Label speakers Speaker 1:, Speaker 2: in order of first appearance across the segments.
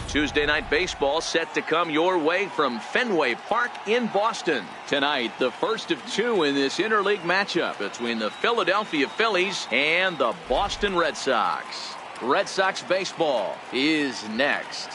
Speaker 1: Tuesday Night Baseball set to come your way from Fenway Park in Boston. Tonight, the first of two in this interleague matchup between the Philadelphia Phillies and the Boston Red Sox. Red Sox baseball is next.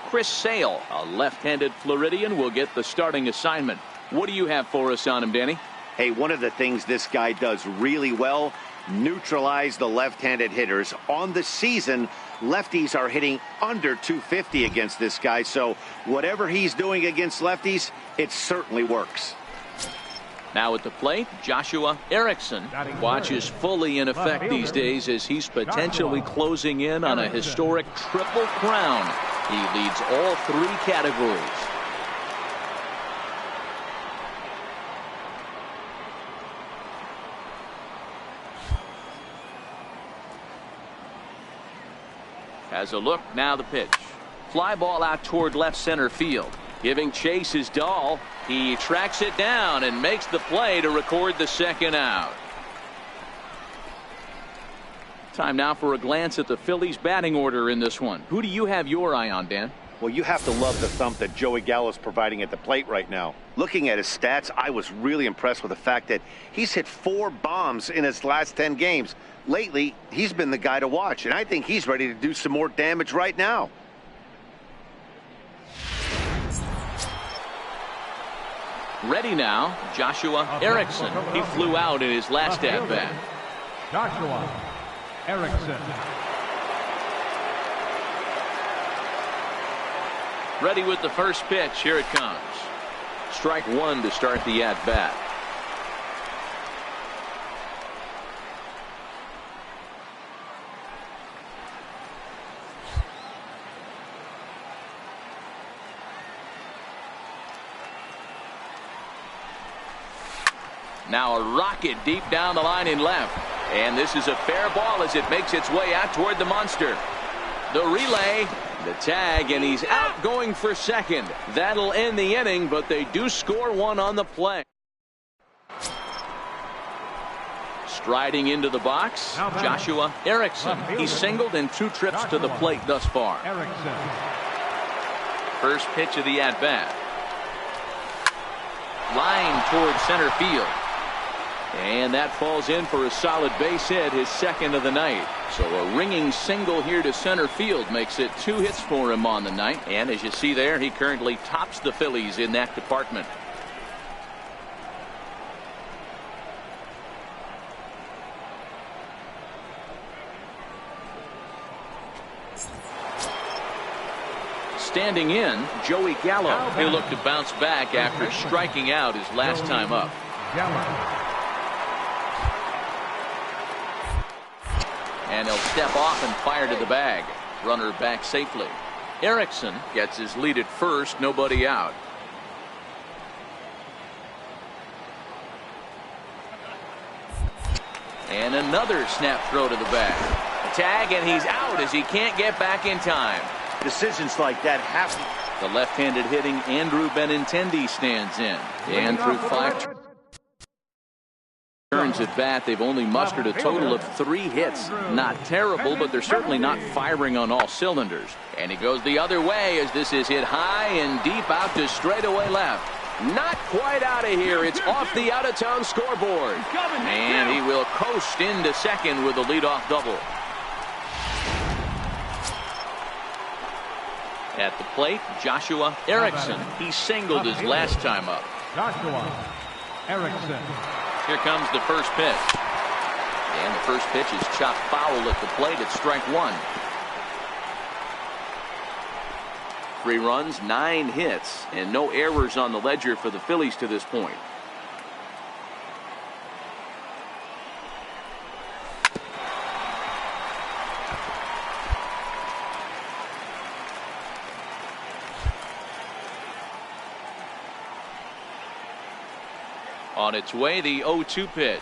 Speaker 1: Chris Sale, a left-handed Floridian, will get the starting assignment. What do you have for us on him, Danny?
Speaker 2: Hey, one of the things this guy does really well, neutralize the left-handed hitters. On the season, lefties are hitting under 250 against this guy, so whatever he's doing against lefties, it certainly works.
Speaker 1: Now at the plate, Joshua Erickson watches fully in effect these days as he's potentially closing in on a historic triple crown. He leads all three categories. Has a look, now the pitch. Fly ball out toward left center field. Giving chase is Dahl. He tracks it down and makes the play to record the second out. Time now for a glance at the Phillies batting order in this one. Who do you have your eye on, Dan?
Speaker 2: Well, you have to love the thump that Joey Gallo's providing at the plate right now. Looking at his stats, I was really impressed with the fact that he's hit 4 bombs in his last 10 games. Lately, he's been the guy to watch, and I think he's ready to do some more damage right now.
Speaker 1: Ready now, Joshua Erickson. He flew out in his last at-bat.
Speaker 3: Joshua Erickson.
Speaker 1: Ready with the first pitch. Here it comes. Strike one to start the at-bat. Now a rocket deep down the line in left. And this is a fair ball as it makes its way out toward the monster. The relay, the tag, and he's out going for second. That'll end the inning, but they do score one on the play. Striding into the box, Joshua Erickson. He's singled in 2 trips to the plate thus far. First pitch of the at-bat. Line toward center field. And that falls in for a solid base hit, his second of the night. So a ringing single here to center field makes it 2 hits for him on the night. And as you see there, he currently tops the Phillies in that department. Standing in, Joey Gallo. He'll look to bounce back after striking out his last time up. And he'll step off and fire to the bag. Runner back safely. Erickson gets his lead at first, nobody out. And another snap throw to the bag. A tag, and he's out as he can't get back in time.
Speaker 2: Decisions like that happen.
Speaker 1: The left-handed hitting Andrew Benintendi stands in. And through 5 turns times at bat. They've only mustered a total of 3 hits. Not terrible, but they're certainly not firing on all cylinders. And he goes the other way as this is hit high and deep out to straightaway left. Not quite out of here. It's off the out-of-town scoreboard. And he will coast into second with a leadoff double. At the plate, Joshua Erickson. He singled his last time up.
Speaker 3: Joshua Erickson.
Speaker 1: Here comes the first pitch. And the first pitch is chopped foul at the plate. It's strike 1. 3 runs, 9 hits, and no errors on the ledger for the Phillies to this point. On its way, the 0-2 pitch.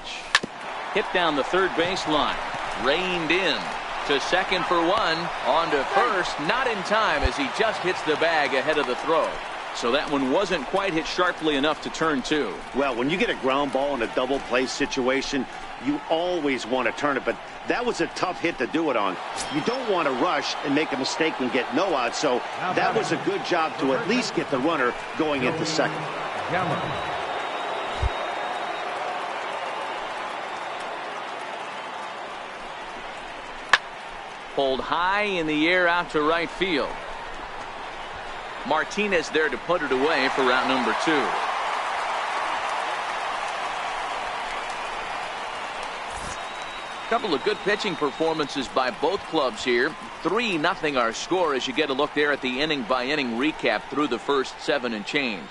Speaker 1: Hit down the third baseline. Reined in. To second for 1. On to first. Not in time as he just hits the bag ahead of the throw. So that one wasn't quite hit sharply enough to turn 2.
Speaker 2: Well, when you get a ground ball in a double play situation, you always want to turn it. But that was a tough hit to do it on. You don't want to rush and make a mistake and get no out. So that was a good job to at least get the runner going into second.
Speaker 1: Pulled high in the air out to right field. Martinez there to put it away for route number 2. Couple of good pitching performances by both clubs here. 3-0 our score as you get a look there at the inning by inning recap through the first 7 and change.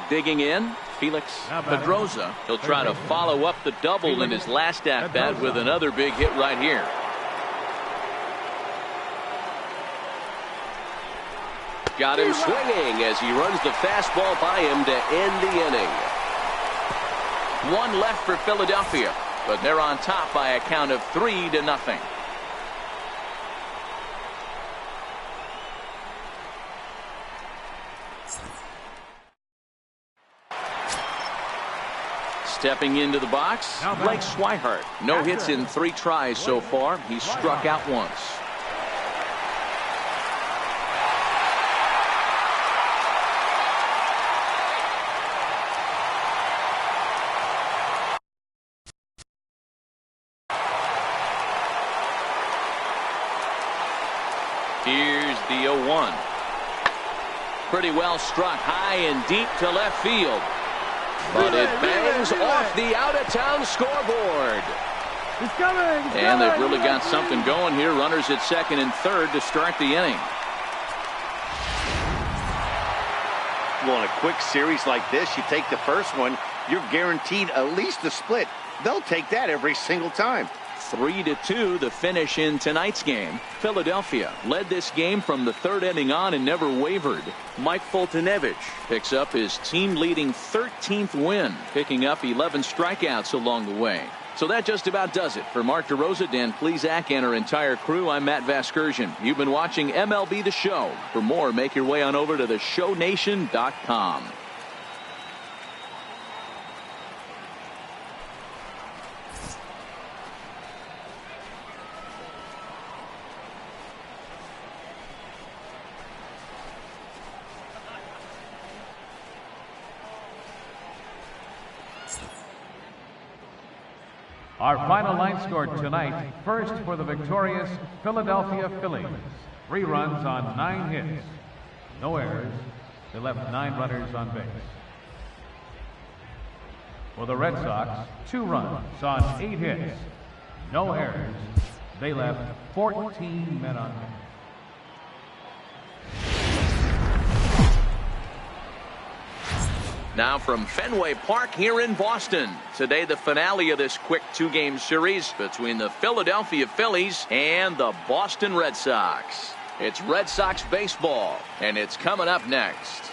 Speaker 1: Digging in, Felix Pedroza. He'll try to follow up the double in his last at bat with another big hit right here. Got him swinging as he runs the fastball by him to end the inning. 1 left for Philadelphia, but they're on top by a count of 3-0. Stepping into the box, Blake Swihart. No hits in 3 tries so far. He's struck out once. Here's the 0-1. Pretty well struck high and deep to left field. But it bangs off the out-of-town scoreboard. And they've really got something going here. Runners at second and third to start the inning.
Speaker 2: Well, in a quick series like this, you take the first one, you're guaranteed at least a split. They'll take that every single time.
Speaker 1: 3-2 the finish in tonight's game. Philadelphia led this game from the 3rd inning on and never wavered. Mike Foltynewicz picks up his team-leading 13th win, picking up 11 strikeouts along the way. So that just about does it. For Mark DeRosa, Dan Plesac, and our entire crew, I'm Matt Vasgersian. You've been watching MLB The Show. For more, make your way on over to theshownation.com.
Speaker 3: Our final line score tonight, first for the victorious Philadelphia Phillies. 3 runs on 9 hits. No errors. They left 9 runners on base. For the Red Sox, 2 runs on 8 hits. No errors. They left 14 men on base.
Speaker 1: Now from Fenway Park here in Boston. Today the finale of this quick 2-game series between the Philadelphia Phillies and the Boston Red Sox. It's Red Sox baseball, and it's coming up next.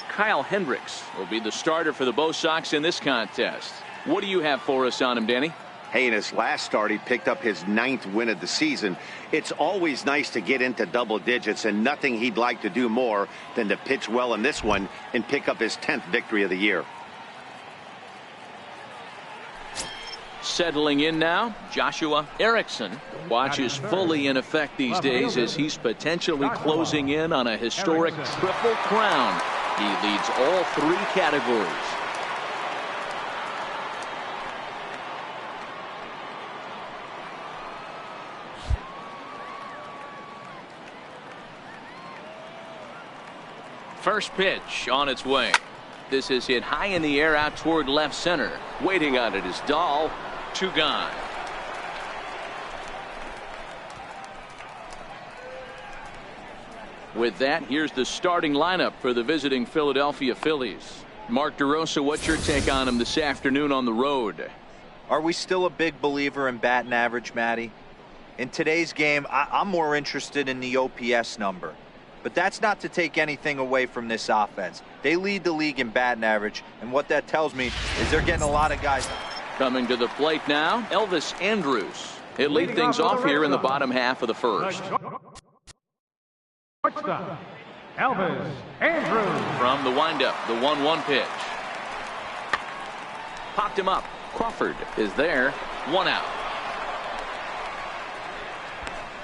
Speaker 1: Kyle Hendricks will be the starter for the Bo Sox in this contest. What do you have for us on him, Danny?
Speaker 2: Hey, in his last start, he picked up his 9th win of the season. It's always nice to get into double digits, and nothing he'd like to do more than to pitch well in this one and pick up his 10th victory of the year.
Speaker 1: Settling in now, Joshua Erickson. Watch is fully in effect these days as he's potentially closing in on a historic triple crown. He leads all 3 categories. First pitch on its way. This is hit high in the air out toward left center. Waiting on it is Dahl. 2 gone. With that, here's the starting lineup for the visiting Philadelphia Phillies. Mark DeRosa, what's your take on him this afternoon on the road?
Speaker 4: Are we still a big believer in batting average, Matty? In today's game, I'm more interested in the OPS number. But that's not to take anything away from this offense. They lead the league in batting average, and what that tells me is they're getting a lot of guys.
Speaker 1: Coming to the plate now, Elvis Andrus. He'll lead things off here in the bottom half of the first.
Speaker 3: Shortstop, Elvis Andrus.
Speaker 1: From the windup, the 1-1 pitch. Popped him up. Crawford is there. 1 out.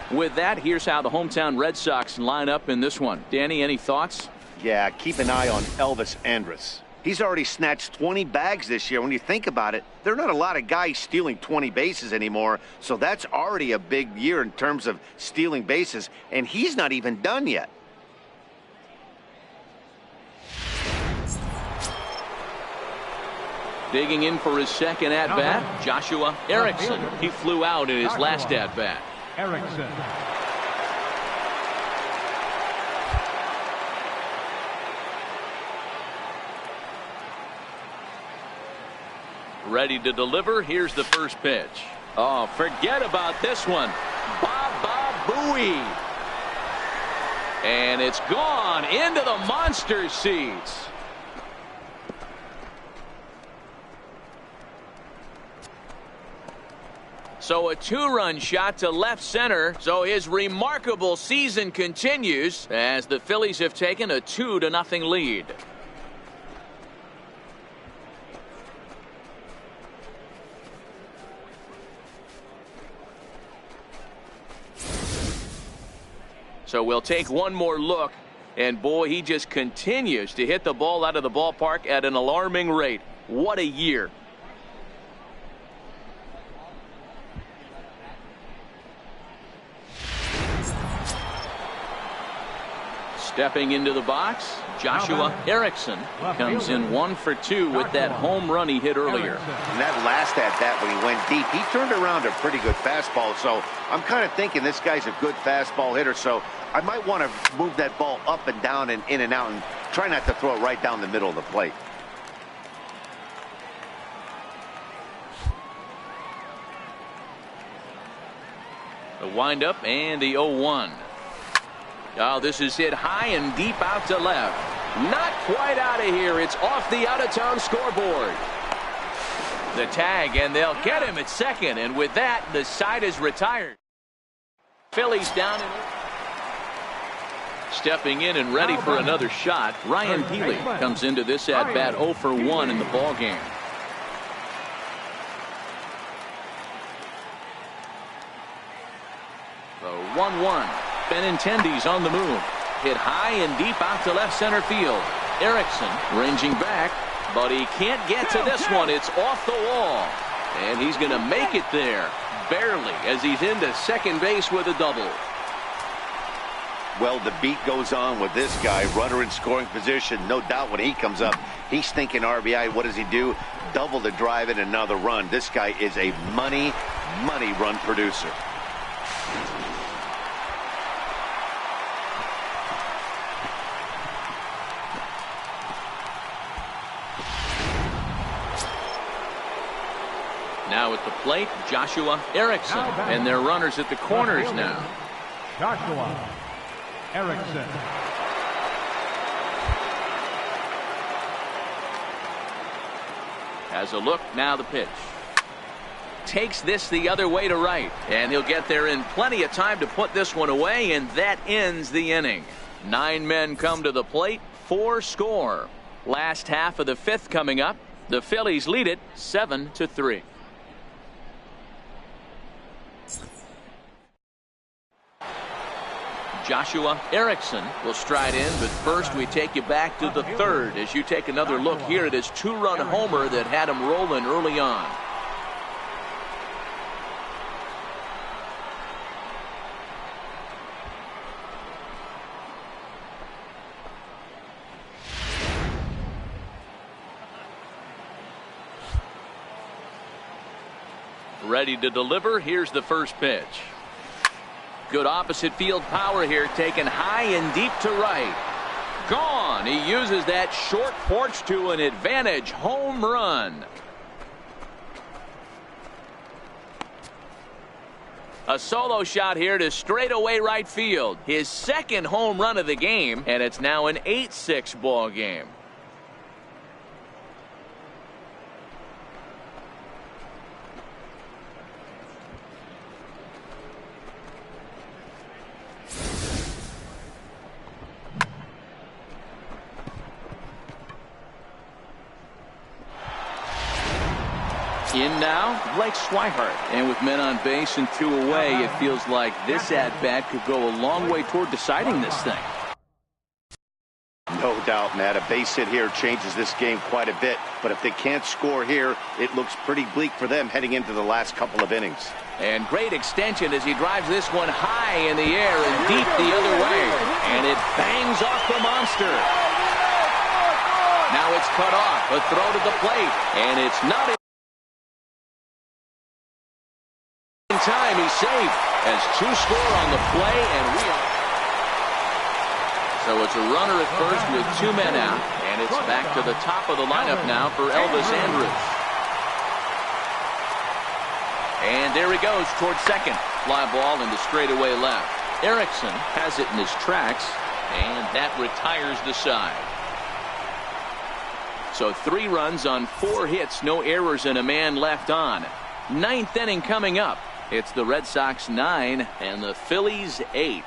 Speaker 1: With that, here's how the hometown Red Sox line up in this one. Danny, any thoughts?
Speaker 2: Yeah, keep an eye on Elvis Andrus. He's already snatched 20 bags this year. When you think about it, there are not a lot of guys stealing 20 bases anymore, so that's already a big year in terms of stealing bases, and he's not even done yet.
Speaker 1: Digging in for his second at-bat, Joshua Erickson. He flew out in his last at-bat.
Speaker 3: Erickson.
Speaker 1: Ready to deliver. Here's the first pitch. Oh, forget about this one. Baba Booey. And it's gone into the monster seats. So a 2-run shot to left center. So his remarkable season continues as the Phillies have taken a 2-0 lead. So we'll take one more look, and boy, he just continues to hit the ball out of the ballpark at an alarming rate. What a year. Stepping into the box, Joshua Erickson comes in 1 for 2 with that home run he hit earlier.
Speaker 2: And that last at-bat when he went deep, he turned around a pretty good fastball. So I'm kind of thinking this guy's a good fastball hitter. So I might want to move that ball up and down and in and out and try not to throw it right down the middle of the plate.
Speaker 1: The windup and the 0-1. Oh, this is hit high and deep out to left. Not quite out of here. It's off the out-of-town scoreboard. The tag, and they'll get him at second. And with that, the side is retired. Phillies down. Stepping in and ready for another shot, Ryan Healy comes into this at-bat 0 for 1 in the ballgame. The 1-1. Benintendi's on the move. Hit high and deep out to left center field. Erickson ranging back, but he can't get to this one. It's off the wall. And he's going to make it there, barely, as he's into second base with a double.
Speaker 2: Well, the beat goes on with this guy. Runner in scoring position. No doubt when he comes up, he's thinking RBI. What does he do? Double to drive in another run. This guy is a money run producer.
Speaker 1: Now at the plate, Joshua Erickson. And they're runners at the corners now.
Speaker 3: Joshua Erickson.
Speaker 1: Has a look, now the pitch. Takes this the other way to right, and he'll get there in plenty of time to put this one away, and that ends the inning. 9 men come to the plate, 4 score. Last half of the 5th coming up. The Phillies lead it 7-3. Joshua Erickson will stride in, but first we take you back to the 3rd as you take another look here at his 2-run homer that had him rolling early on. Ready to deliver. Here's the first pitch. Good opposite field power here, taken high and deep to right. Gone. He uses that short porch to an advantage home run. A solo shot here to straightaway right field. His 2nd home run of the game, and it's now an 8-6 ball game. In now, Blake Swihart. And with men on base and 2 away, it feels like this at-bat could go a long way toward deciding this thing.
Speaker 2: No doubt, Matt. A base hit here changes this game quite a bit. But if they can't score here, it looks pretty bleak for them heading into the last couple of innings.
Speaker 1: And great extension as he drives this one high in the air and deep the other way. And it bangs off the monster. Now it's cut off. A throw to the plate. And it's not time. He's safe as 2 score on the play, and we are. So it's a runner at first with 2 men out, and it's back to the top of the lineup now for Elvis Andrus. And there he goes towards second. Fly ball into straightaway left. Erickson has it in his tracks, and that retires the side. So 3 runs on 4 hits, no errors, and a man left on. 9th inning coming up. It's the Red Sox 9 and the Phillies 8.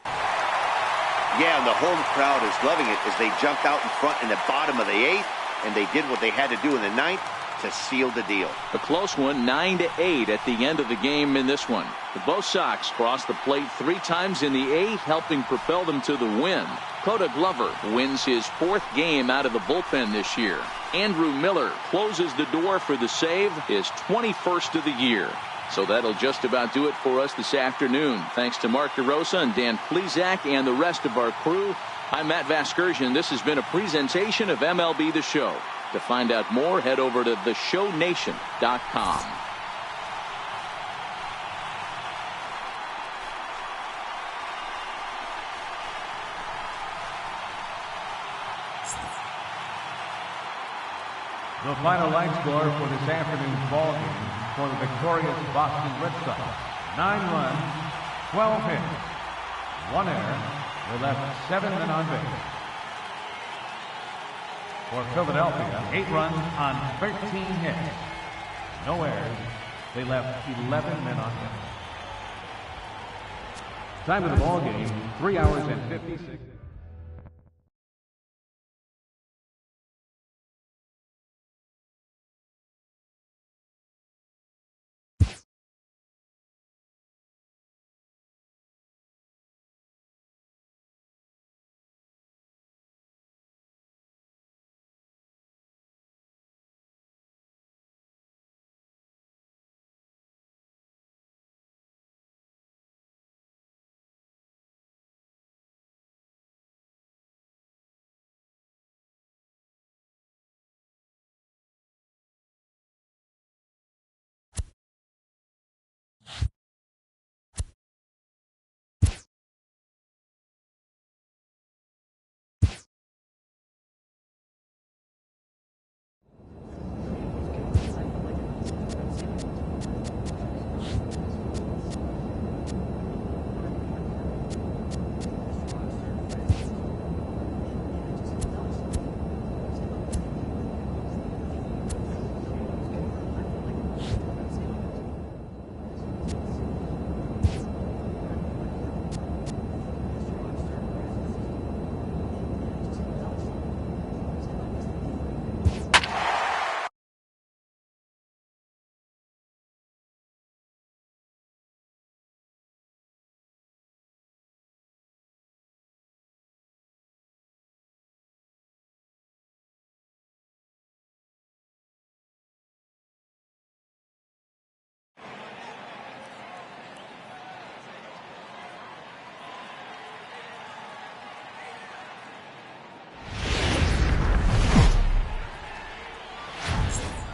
Speaker 2: Yeah, and the home crowd is loving it as they jumped out in front in the bottom of the 8th, and they did what they had to do in the 9th to seal the deal.
Speaker 1: A close one, 9-8 at the end of the game in this one. Both Sox crossed the plate 3 times in the 8th, helping propel them to the win. Coda Glover wins his 4th game out of the bullpen this year. Andrew Miller closes the door for the save, his 21st of the year. So that'll just about do it for us this afternoon. Thanks to Mark DeRosa and Dan Plesac and the rest of our crew. I'm Matt Vasgersian. This has been a presentation of MLB The Show. To find out more, head over to theshownation.com.
Speaker 3: The final line score for this afternoon's ball game for the victorious Boston Red Sox: 9 runs, 12 hits, 1 error. They left 7 men on base. For Philadelphia, 8 runs on 13 hits, no errors. They left 11 men on base. Time of the ball game: 3 hours and 56.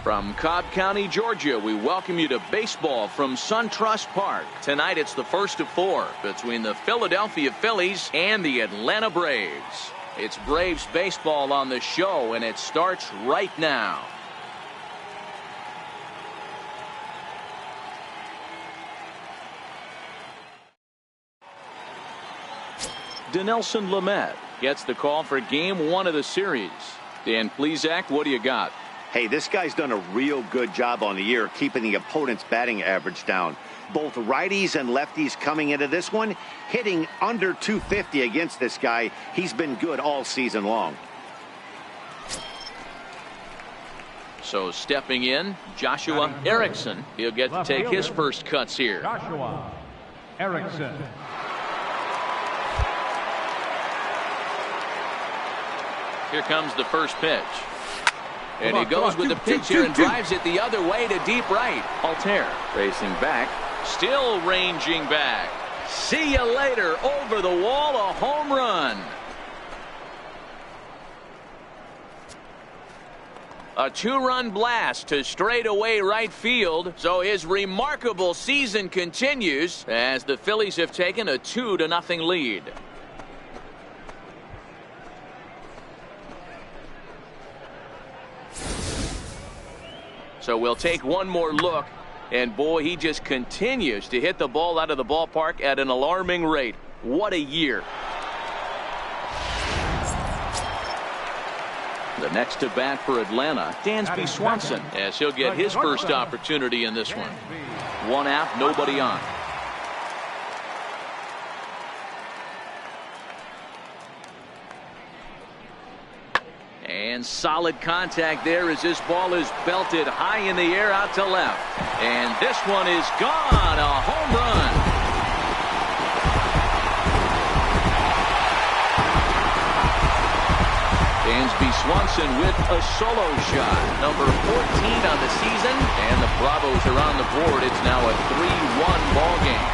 Speaker 1: From Cobb County, Georgia, we welcome you to baseball from SunTrust Park. Tonight it's the first of 4 between the Philadelphia Phillies and the Atlanta Braves. It's Braves baseball on the show, and it starts right now. Dinelson Lamet gets the call for game 1 of the series. Dan Plesac, what do you got?
Speaker 2: Hey, this guy's done a real good job on the year keeping the opponent's batting average down. Both righties and lefties coming into this one, hitting under 250 against this guy. He's been good all season long.
Speaker 1: So stepping in, Joshua Erickson. He'll get to take his first cuts here.
Speaker 3: Joshua Erickson.
Speaker 1: Here comes the first pitch. And he goes with the pitch here and drives it the other way to deep right. Altair racing back, still ranging back. See you later. Over the wall, a home run. A 2-run blast to straightaway right field. So his remarkable season continues as the Phillies have taken a 2-0 lead. So we'll take one more look, and boy, he just continues to hit the ball out of the ballpark at an alarming rate. What a year. The next to bat for Atlanta, Dansby Swanson, as he'll get his first opportunity in this one. 1 out, nobody on. And solid contact there as this ball is belted high in the air out to left. And this one is gone. A home run. Dansby Swanson with a solo shot. Number 14 on the season. And the Bravos are on the board. It's now a 3-1 ball game.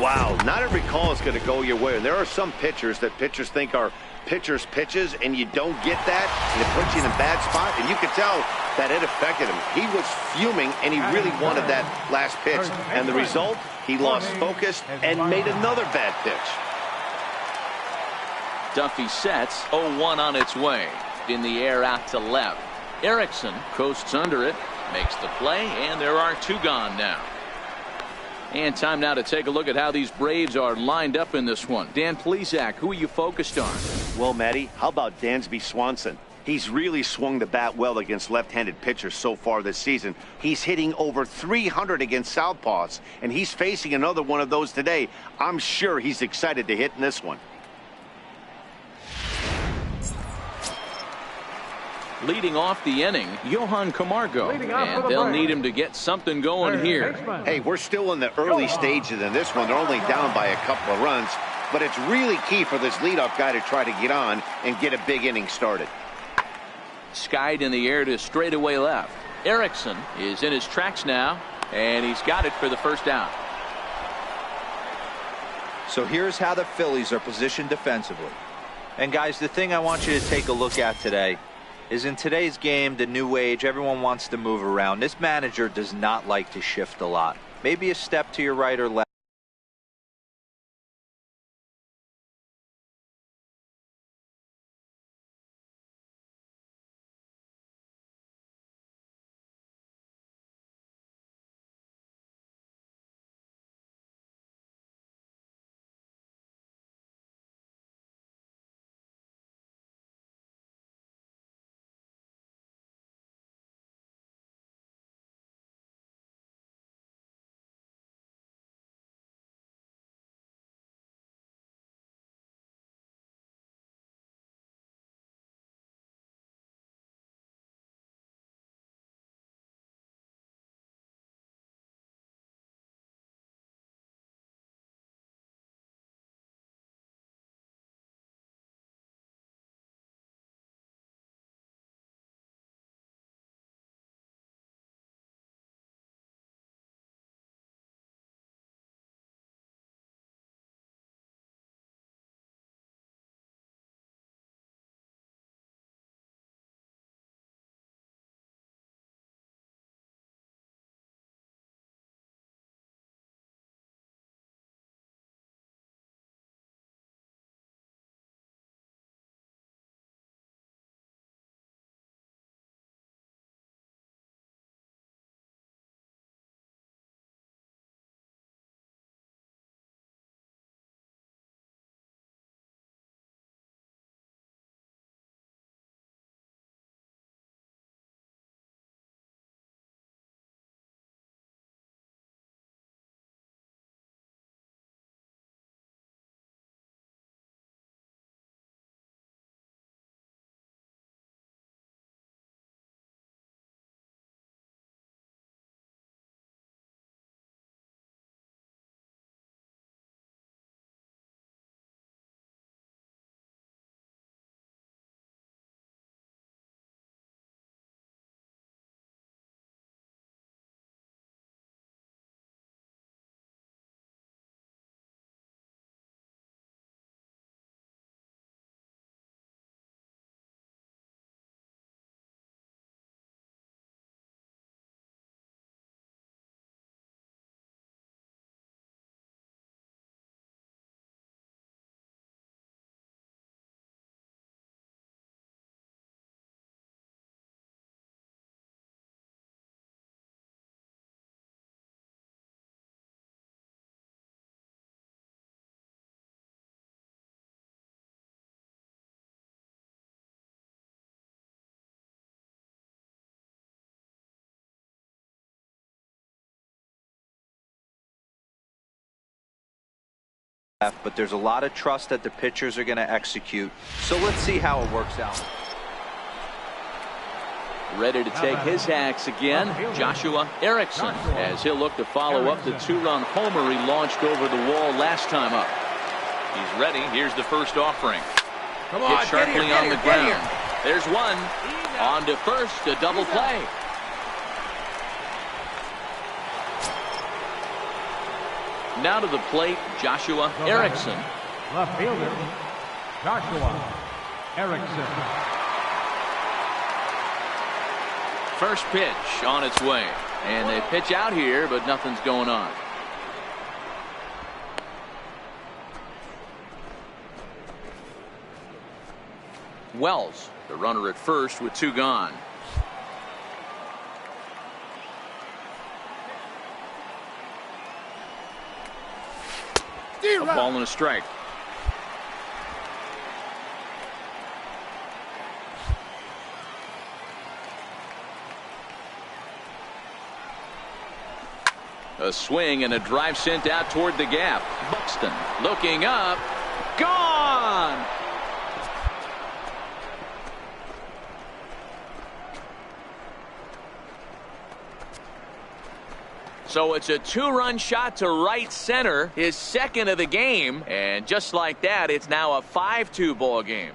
Speaker 2: Wow, not every call is going to go your way. And there are some pitchers that pitchers think are pitchers' pitches, and you don't get that, and it puts you in a bad spot. And you could tell that it affected him. He was fuming, and he really wanted that last pitch. And the result, he lost focus and made another bad pitch.
Speaker 1: Duffy sets, 0-1 on its way. In the air out to left. Erickson coasts under it, makes the play, and there are 2 gone now. And time now to take a look at how these Braves are lined up in this one. Dan Plesac, who are you focused on?
Speaker 2: Well, Matty, how about Dansby Swanson? He's really swung the bat well against left-handed pitchers so far this season. He's hitting over 300 against southpaws, and he's facing another one of those today. I'm sure he's excited to hit in this one.
Speaker 1: Leading off the inning, Johan Camargo, and they'll need him to get something going here.
Speaker 2: Hey, we're still in the early stages in this one. They're only down by a couple of runs, but it's really key for this leadoff guy to try to get on and get a big inning started.
Speaker 1: Skied in the air to straightaway left. Erickson is in his tracks now, and he's got it for the first out.
Speaker 4: So here's how the Phillies are positioned defensively. And guys, the thing I want you to take a look at today is in today's game, the new age, everyone wants to move around. This manager does not like to shift a lot. Maybe a step to your right or left. but there's a lot of trust that the pitchers are going to execute. So let's see how it works out.
Speaker 1: Ready to take his hacks again, Joshua Erickson, as he'll look to follow up the two-run homer he launched over the wall last time up. He's ready. Here's the first offering. Hit sharply on the ground. There's one. On to first, a double play. Now to the plate, Joshua Erickson.
Speaker 3: Left fielder, Joshua Erickson.
Speaker 1: First pitch on its way. And they pitch out here, but nothing's going on. Wells, the runner at first with two gone. A ball and a strike. A swing and a drive sent out toward the gap. Buxton looking up. Gone! So it's a two-run shot to right center, his second of the game. And just like that, it's now a 5-2 ball game.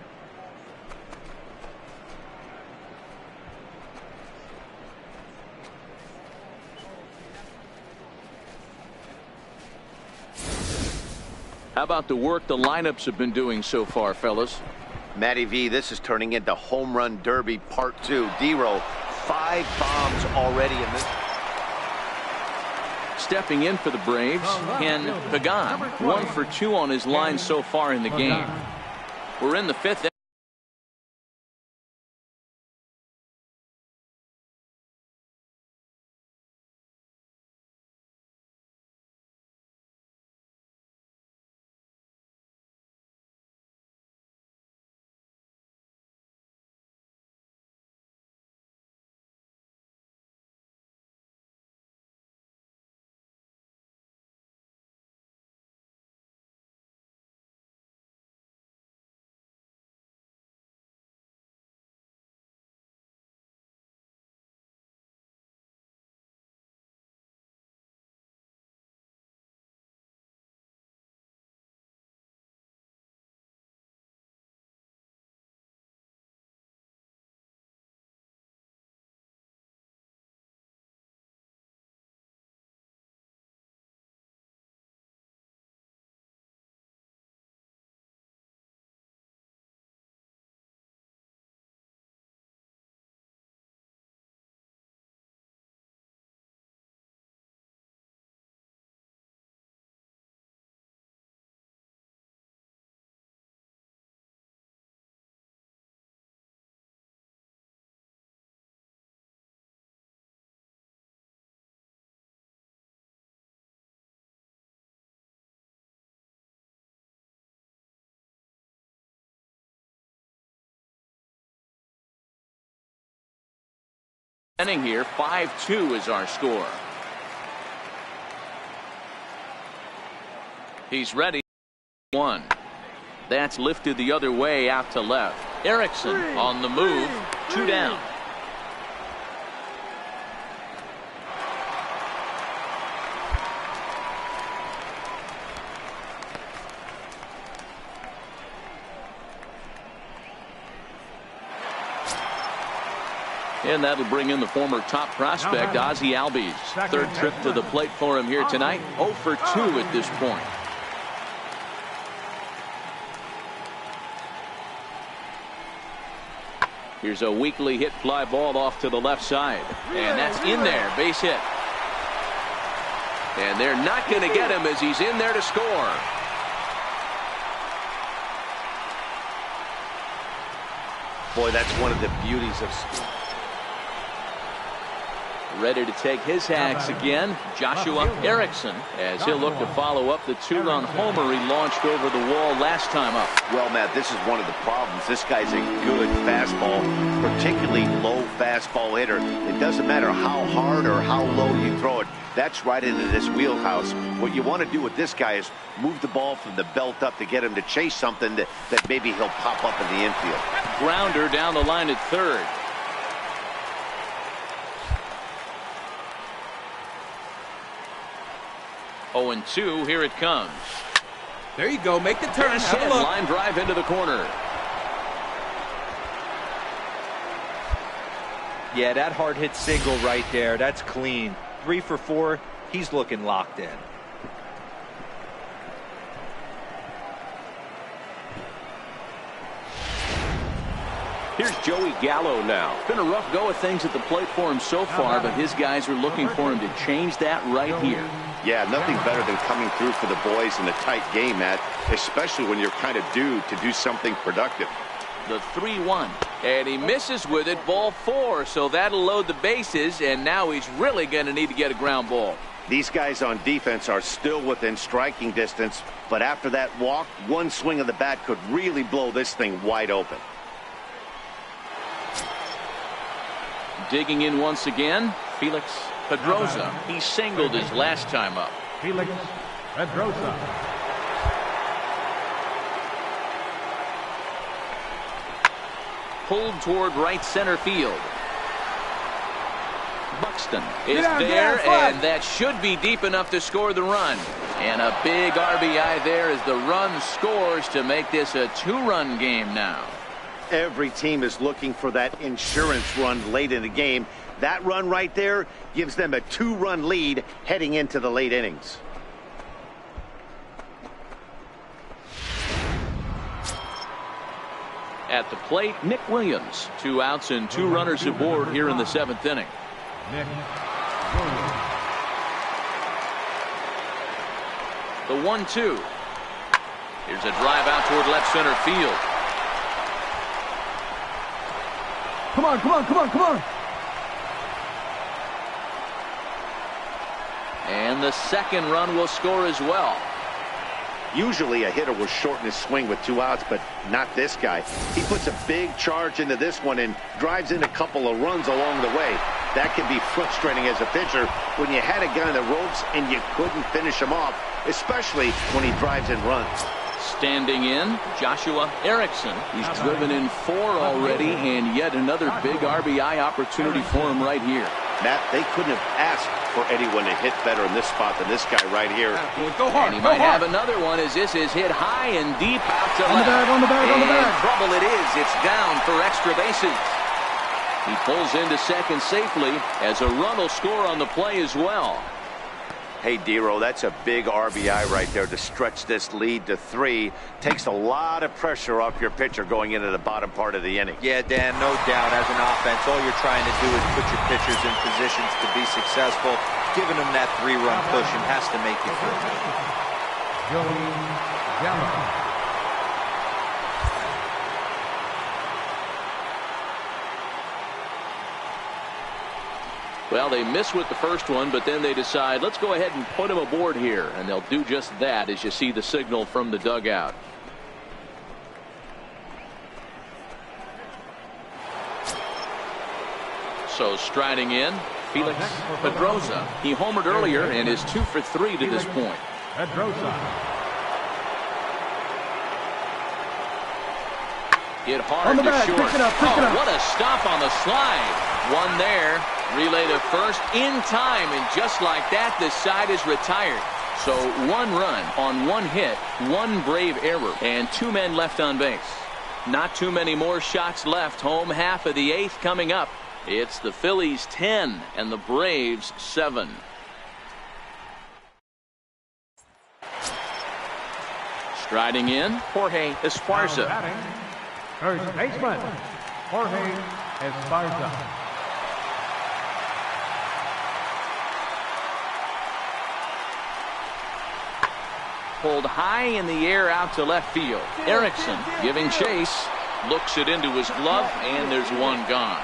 Speaker 1: How about the work the lineups have been doing so far, fellas?
Speaker 2: Matty V, this is turning into Home Run Derby Part 2. D-Row, 5 bombs already in this.
Speaker 1: Stepping in for the Braves, Ken Pagan, 1 for 2 on his line so far in the game. We're in the 5th. Inning here, 5-2 is our score. He's ready. 1. That's lifted the other way out to left. Erickson on the move. 2 down. And that'll bring in the former top prospect, Ozzie Albies. Third trip to the plate for him here tonight. 0 for 2 at this point. Here's a weakly hit fly ball off to the left side. And that's in there. Base hit. And they're not going to get him as he's in there to score.
Speaker 2: Boy, that's one of the beauties of speed.
Speaker 1: Ready to take his hacks again, Joshua Erickson, as he'll look to follow up the two-run homer he launched over the wall last time up.
Speaker 2: Well, Matt, this is one of the problems. This guy's a good fastball, particularly low fastball hitter. It doesn't matter how hard or how low you throw it. That's right into this wheelhouse. What you want to do with this guy is move the ball from the belt up to get him to chase something that maybe he'll pop up in the infield.
Speaker 1: Grounder down the line at third. Oh, and 2, here it comes.
Speaker 5: There you go, make the turn. Have a look.
Speaker 1: Line drive into the corner.
Speaker 4: Yeah, that hard hit single right there. That's clean. 3 for 4. He's looking locked in.
Speaker 1: Here's Joey Gallo now. It's been a rough go of things at the plate for him so far, but his guys are looking for him to change that right here.
Speaker 2: Yeah, nothing better than coming through for the boys in a tight game, Matt, especially when you're kind of due to do something productive.
Speaker 1: The 3-1, and he misses with it, ball 4, so that'll load the bases, and now he's really going to need to get a ground ball.
Speaker 2: These guys on defense are still within striking distance, but after that walk, one swing of the bat could really blow this thing wide open.
Speaker 1: Digging in once again, Felix Pedroza. He singled his last time up.
Speaker 3: Felix Pedroza.
Speaker 1: Pulled toward right center field. Buxton is there, and that should be deep enough to score the run. And a big RBI there as the run scores to make this a 2-run game now.
Speaker 2: Every team is looking for that insurance run late in the game. That run right there gives them a 2-run lead heading into the late innings.
Speaker 1: At the plate, Nick Williams. 2 outs and 2 runners aboard here in the 7th inning.
Speaker 3: Nick Williams.
Speaker 1: The 1-2. Here's a drive out toward left center field.
Speaker 5: Come on, come on, come on, come on.
Speaker 1: And the second run will score as well.
Speaker 2: Usually a hitter will shorten his swing with 2 outs, but not this guy. He puts a big charge into this one and drives in a couple of runs along the way. That can be frustrating as a pitcher when you had a guy in the ropes and you couldn't finish him off, especially when he drives in runs.
Speaker 1: Standing in, Joshua Erickson. He's driven in 4 already, and yet another big RBI opportunity for him right here.
Speaker 2: Matt, they couldn't have asked for anyone to hit better in this spot than this guy right here.
Speaker 5: Go hard,
Speaker 1: and he
Speaker 5: go
Speaker 1: might
Speaker 5: hard.
Speaker 1: have another one as this is hit high and deep out to
Speaker 5: On
Speaker 1: left.
Speaker 5: the bag, on the bag, on the
Speaker 1: And
Speaker 5: bag.
Speaker 1: trouble it is. It's down for extra bases. He pulls into second safely as a run will score on the play as well.
Speaker 2: Hey, Dero, that's a big RBI right there to stretch this lead to 3. Takes a lot of pressure off your pitcher going into the bottom part of the inning.
Speaker 4: Yeah, Dan, no doubt. As an offense, all you're trying to do is put your pitchers in positions to be successful. Giving them that 3-run push and has to make it good.
Speaker 3: Joey Gallo.
Speaker 1: Well, they miss with the first one, but then they decide, let's go ahead and put him aboard here. And they'll do just that as you see the signal from the dugout. So striding in, Felix Pedroza. He homered earlier and is 2 for 3 to this point.
Speaker 3: Pedroza.
Speaker 1: Hit hard
Speaker 5: On the
Speaker 1: to
Speaker 5: back,
Speaker 1: short.
Speaker 5: pick it up, pick it up.
Speaker 1: What a stop on the slide. One there. Relay to first in time, and just like that, the side is retired. So 1 run on 1 hit, 1 brave error, and 2 men left on base. Not too many more shots left. Home half of the 8th coming up. It's the Phillies 10 and the Braves 7. Striding in, Jorge Esparza.
Speaker 3: Batting, first baseman, Jorge Esparza.
Speaker 1: Pulled high in the air out to left field. Erickson giving chase. Looks it into his glove, and there's 1 gone.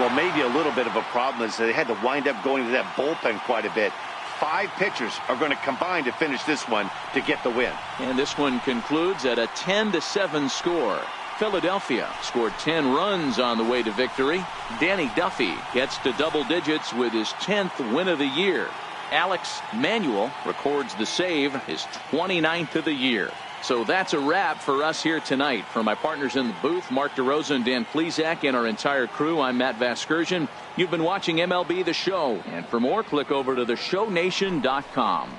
Speaker 2: Well, maybe a little bit of a problem is they had to wind up going to that bullpen quite a bit. 5 pitchers are going to combine to finish this one to get the win.
Speaker 1: And this one concludes at a 10-7 score. Philadelphia scored 10 runs on the way to victory. Danny Duffy gets to double digits with his 10th win of the year. Alex Manuel records the save, his 29th of the year. So that's a wrap for us here tonight. For my partners in the booth, Mark DeRosa and Dan Plesac, and our entire crew, I'm Matt Vasgersian. You've been watching MLB The Show. And for more, click over to theshownation.com.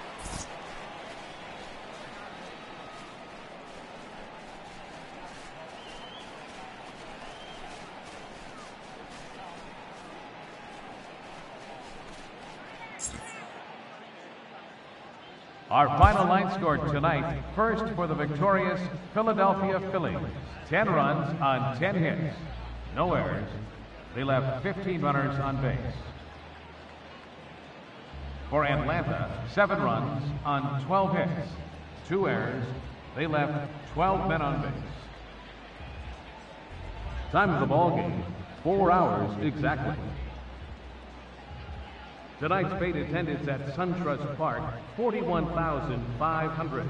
Speaker 3: Our final line score tonight, first for the victorious Philadelphia Phillies. 10 runs on 10 hits. No errors. They left 15 runners on base. For Atlanta, 7 runs on 12 hits. 2 errors. They left 12 men on base. Time of the ball game, 4 hours exactly. Tonight's paid attendance at SunTrust Park, 41,500.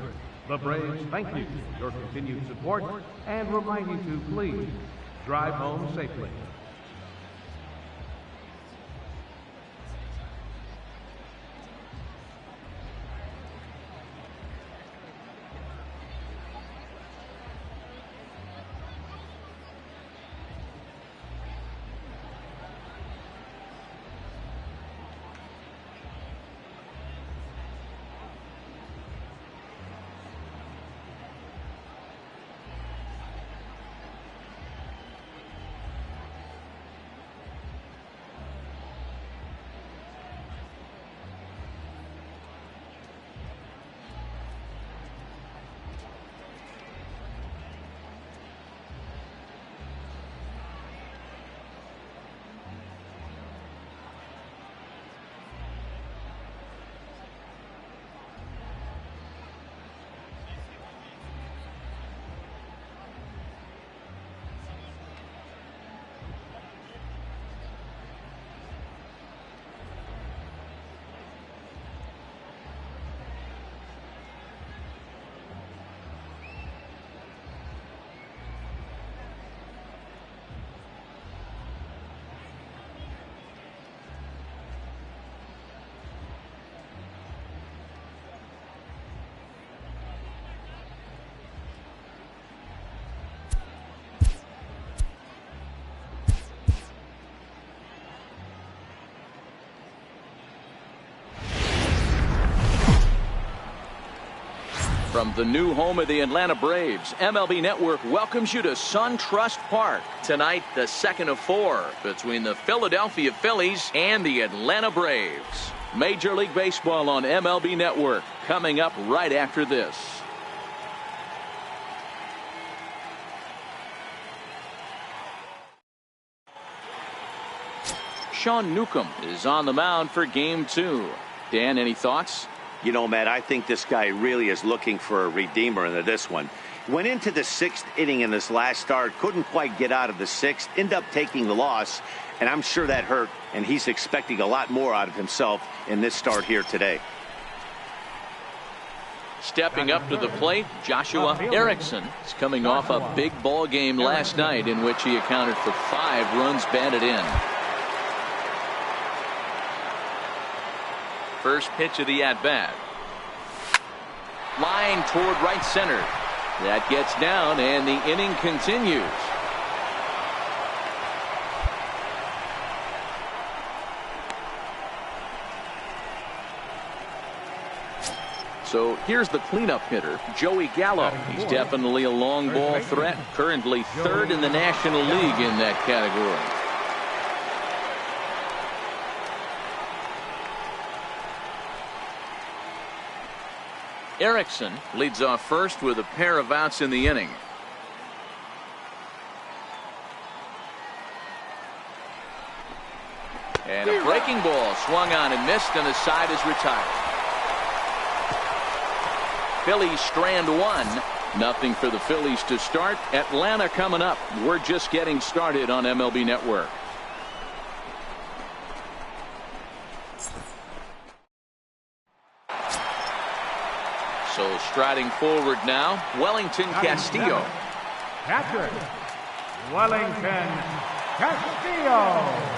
Speaker 3: The Braves thank you for your continued support and remind you to please drive home safely.
Speaker 1: From the new home of the Atlanta Braves, MLB Network welcomes you to SunTrust Park. Tonight, the second of 4 between the Philadelphia Phillies and the Atlanta Braves. Major League Baseball on MLB Network coming up right after this. Sean Newcomb is on the mound for Game 2. Dan, any thoughts?
Speaker 2: You know, Matt, I think this guy really is looking for a redeemer into this one. Went into the 6th inning in this last start, couldn't quite get out of the 6th, ended up taking the loss, and I'm sure that hurt, and he's expecting a lot more out of himself in this start here today.
Speaker 1: Stepping up to the plate, Joshua Erickson is coming off a big ball game last night in which he accounted for 5 runs batted in. First pitch of the at-bat. Line toward right center. That gets down, and the inning continues. So here's the cleanup hitter, Joey Gallo. He's definitely a long ball threat, currently 3rd in the National League in that category. Erickson leads off first with a pair of outs in the inning. And a breaking ball swung on and missed, and the side is retired. Phillies strand 1. Nothing for the Phillies to start. Atlanta coming up. We're just getting started on MLB Network. So striding forward now, Wellington Castillo.
Speaker 3: Catcher, Wellington Castillo.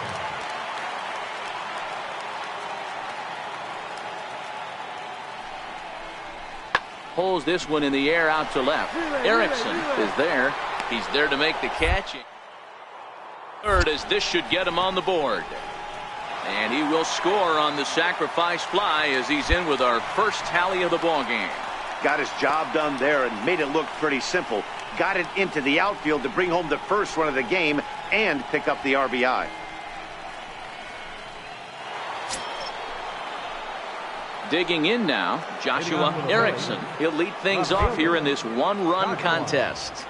Speaker 1: Pulls this one in the air out to left. Erickson is there. He's there to make the catch. Third, as this should get him on the board. And he will score on the sacrifice fly as he's in with our first tally of the ball game.
Speaker 2: Got his job done there and made it look pretty simple. Got it into the outfield to bring home the first run of the game and pick up the RBI.
Speaker 1: Digging in now, Joshua Erickson. He'll lead things off here in this one-run contest.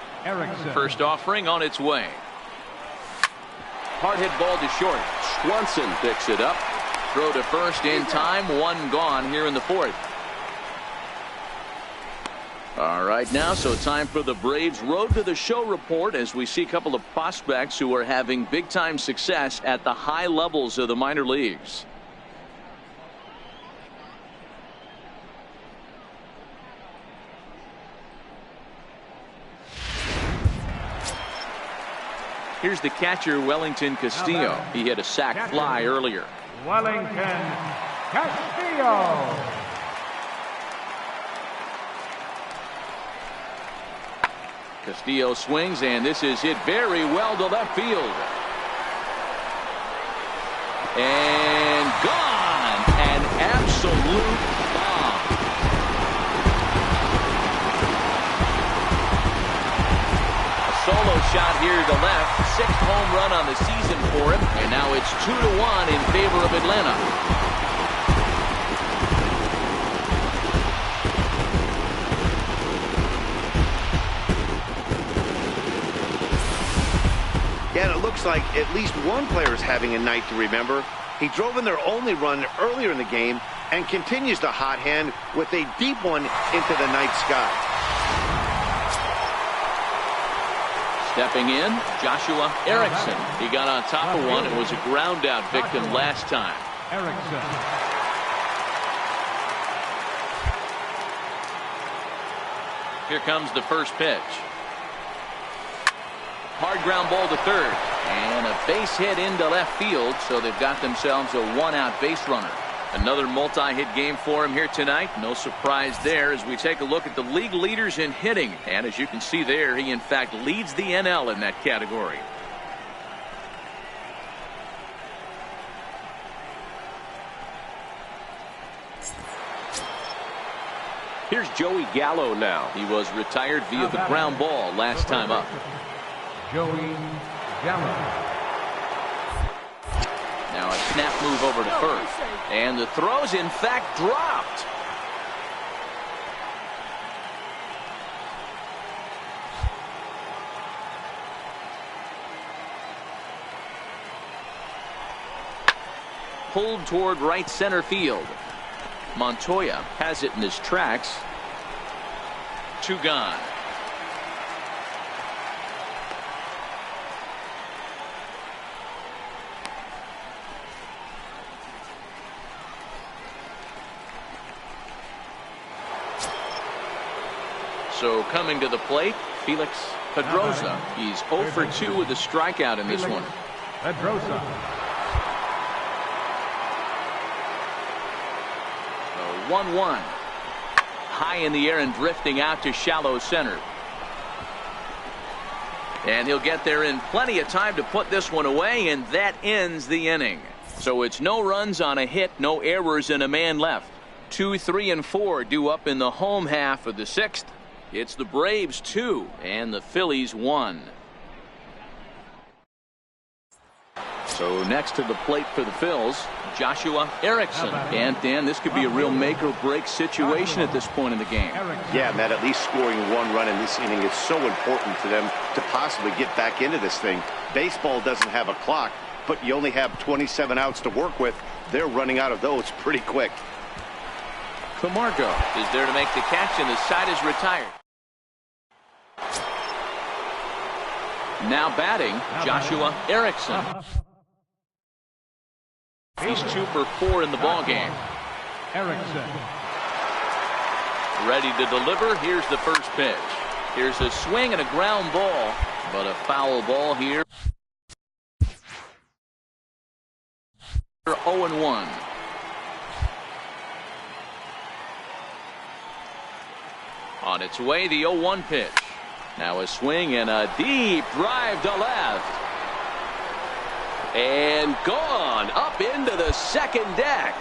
Speaker 1: First offering on its way. Hard hit ball to short. Swanson picks it up. Throw to first in time. One gone here in the fourth. All right now, so time for the Braves Road to the Show report as we see a couple of prospects who are having big-time success at the high levels of the minor leagues. Here's the catcher, Wellington Castillo. He had a sac fly earlier.
Speaker 3: Wellington Castillo.
Speaker 1: Castillo swings, and this is hit very well to left field. And gone. An absolute bomb. A solo shot here to left. Sixth home run on the season for him. And now it's 2-1 in favor of Atlanta.
Speaker 2: Yeah, and it looks like at least one player is having a night to remember. He drove in their only run earlier in the game and continues the hot hand with a deep one into the night sky.
Speaker 1: Stepping in, Joshua Erickson. He got on top of one and was a ground out victim last time.
Speaker 3: Erickson.
Speaker 1: Here comes the first pitch. Hard ground ball to third. And a base hit into left field, so they've got themselves a one-out base runner. Another multi-hit game for him here tonight. No surprise there as we take a look at the league leaders in hitting. And as you can see there, he in fact leads the NL in that category. Here's Joey Gallo now. He was retired via the ground ball last time up.
Speaker 3: Joey Gallo.
Speaker 1: Now a snap move over to first. And the throw's in fact dropped. Pulled toward right center field. Montoya has it in his tracks. Two gone. So coming to the plate, Felix Pedrosa. He's 0 for 2 with a strikeout in this one.
Speaker 3: Pedrosa.
Speaker 1: 1-1. High in the air and drifting out to shallow center. And he'll get there in plenty of time to put this one away, and that ends the inning. So it's no runs on a hit, no errors, and a man left. 2, 3, and 4 due up in the home half of the sixth. It's the Braves 2 and the Phillies 1. So next to the plate for the Phils, Joshua Erickson. And Dan, this could be a real make or break situation at this point in the game.
Speaker 2: Yeah, Matt, at least scoring one run in this inning is so important to them to possibly get back into this thing. Baseball doesn't have a clock, but you only have 27 outs to work with. They're running out of those pretty quick.
Speaker 1: Camargo is there to make the catch, and the side is retired. Now batting, Joshua Erickson. He's 2 for 4 in the ball game.
Speaker 3: Erickson.
Speaker 1: Ready to deliver. Here's the first pitch. Here's a swing and a ground ball, but a foul ball here. 0-1. On its way, the 0-1 pitch. Now a swing and a deep drive to left. And gone up into the second deck.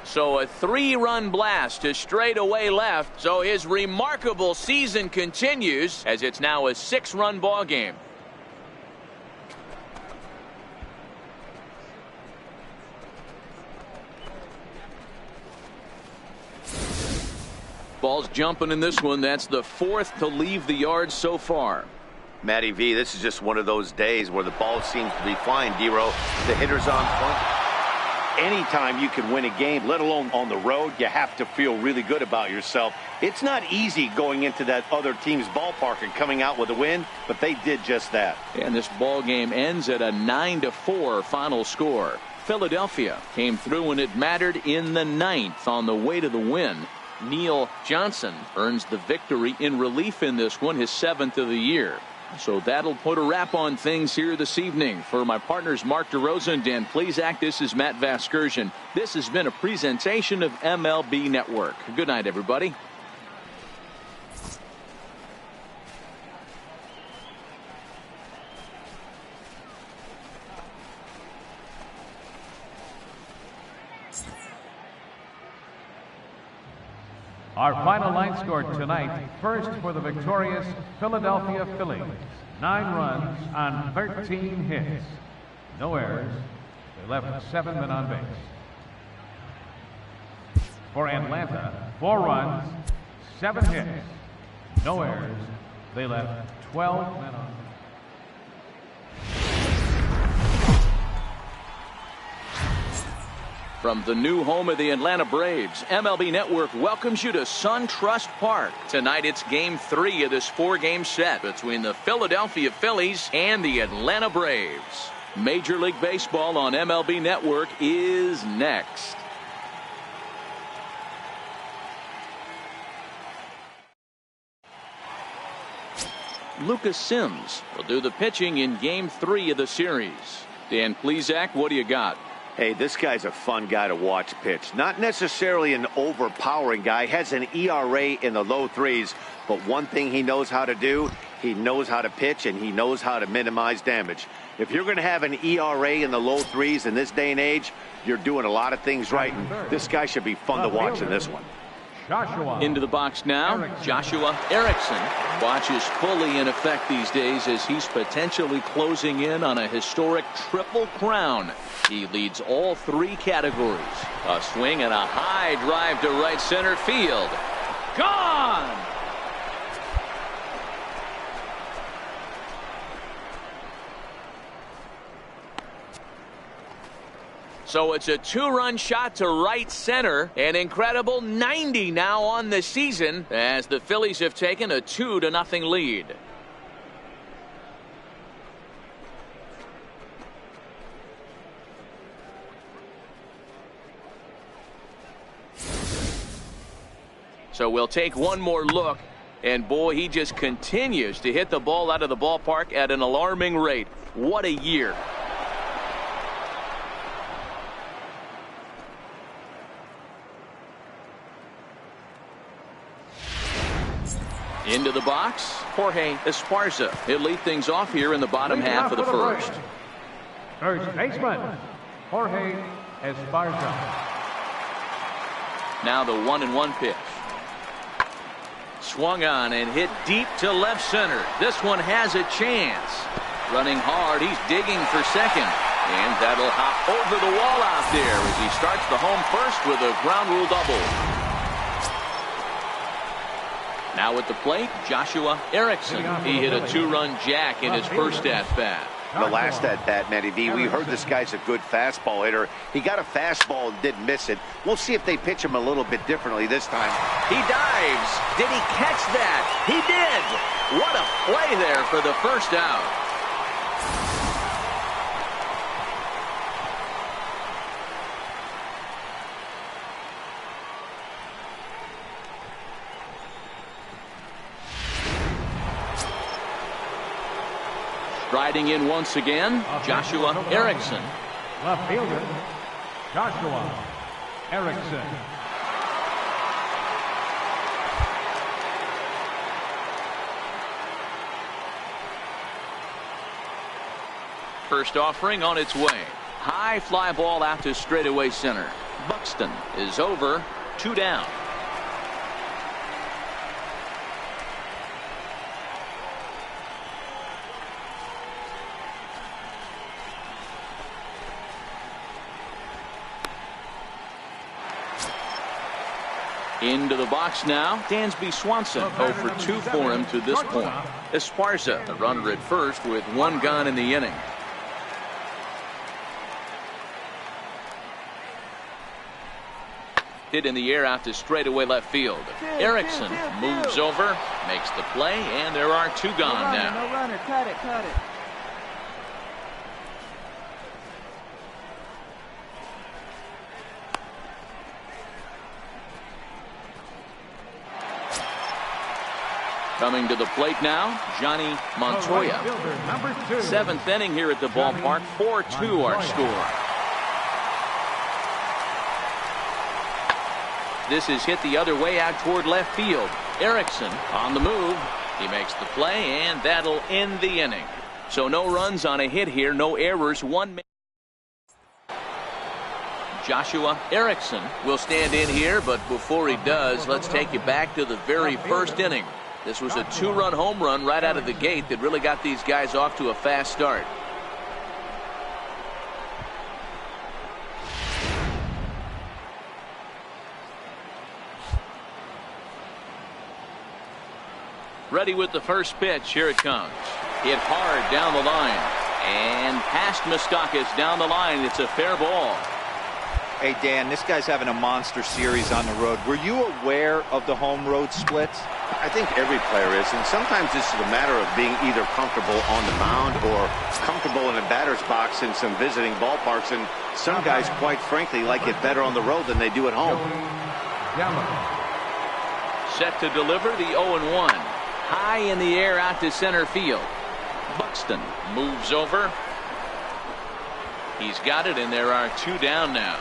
Speaker 1: So a 3-run blast to straightaway left. So his remarkable season continues as it's now a 6-run ball game. Ball's jumping in this one. That's the 4th to leave the yard so far.
Speaker 2: Matty V, this is just one of those days where the ball seems to be flying, D-Row. The hitter's on point. Anytime you can win a game, let alone on the road, you have to feel really good about yourself. It's not easy going into that other team's ballpark and coming out with a win, but they did just that.
Speaker 1: And this ball game ends at a 9-4 final score. Philadelphia came through when it mattered in the 9th on the way to the win. Neil Johnson earns the victory in relief in this one, his 7th of the year. So that'll put a wrap on things here this evening. For my partners Mark DeRosa and Dan Plesac, this is Matt Vasgersian. This has been a presentation of MLB Network. Good night, everybody.
Speaker 3: Our final line score tonight, first for the victorious Philadelphia Phillies. 9 runs on 13 hits. No errors. They left 7 men on base. For Atlanta, 4 runs, 7 hits. No errors. They left 12 men on base.
Speaker 1: From the new home of the Atlanta Braves, MLB Network welcomes you to SunTrust Park. Tonight it's Game 3 of this 4-game set between the Philadelphia Phillies and the Atlanta Braves. Major League Baseball on MLB Network is next. Lucas Sims will do the pitching in Game 3 of the series. Dan Plesac, what do you got?
Speaker 2: Hey, this guy's a fun guy to watch pitch. Not necessarily an overpowering guy. Has an ERA in the low 3s. But one thing he knows how to do, he knows how to pitch and he knows how to minimize damage. If you're going to have an ERA in the low 3s in this day and age, you're doing a lot of things right. And this guy should be fun to watch in this one.
Speaker 1: Into the box now, Joshua Erickson. Watches fully in effect these days as he's potentially closing in on a historic triple crown. He leads all 3 categories. A swing and a high drive to right center field. Gone! So it's a 2-run shot to right center. An incredible 90 now on the season as the Phillies have taken a 2-0 lead. So we'll take one more look. And boy, he just continues to hit the ball out of the ballpark at an alarming rate. What a year. Into the box, Jorge Esparza. He'll lead things off here in the bottom half of the first.
Speaker 3: First baseman, Jorge Esparza.
Speaker 1: Now the 1-1 pitch. Swung on and hit deep to left center. This one has a chance. Running hard, he's digging for second. And that'll hop over the wall out there as he starts the home first with a ground rule double. Now at the plate, Joshua Erickson. He hit a 2-run jack in his first at-bat.
Speaker 2: The last at-bat, Matty V, we heard this guy's a good fastball hitter. He got a fastball and didn't miss it. We'll see if they pitch him a little bit differently this time.
Speaker 1: He dives. Did he catch that? He did. What a play there for the first out. Striding in once again, Joshua Erickson.
Speaker 3: Left fielder, Joshua Erickson.
Speaker 1: First offering on its way. High fly ball out to straightaway center. Buxton is over, 2 down. Into the box now, Dansby Swanson 0 for 2 for him to this point. Esparza, the runner at first with 1 gone in the inning. Hit in the air out to straightaway left field. Erickson moves over, makes the play, and there are 2 gone now.
Speaker 6: No runner, cut it, cut it.
Speaker 1: Coming to the plate now, Johnny Montoya. 7th inning here at the ballpark, 4-2 our score. This is hit the other way out toward left field. Erickson on the move. He makes the play, and that'll end the inning. So no runs on a hit here, no errors, 1. Joshua Erickson will stand in here, but before he does, let's take you back to the very first inning. This was a 2-run home run right out of the gate that really got these guys off to a fast start. Ready with the first pitch. Here it comes. Hit hard down the line. And past Moustakas down the line. It's a fair ball.
Speaker 4: Hey, Dan, this guy's having a monster series on the road. Were you aware of the home road splits?
Speaker 2: I think every player is, and sometimes this is a matter of being either comfortable on the mound or comfortable in a batter's box in some visiting ballparks, and some guys, quite frankly, like it better on the road than they do at home.
Speaker 1: Set to deliver the 0-1. High in the air out to center field. Buxton moves over. He's got it, and there are 2 down now.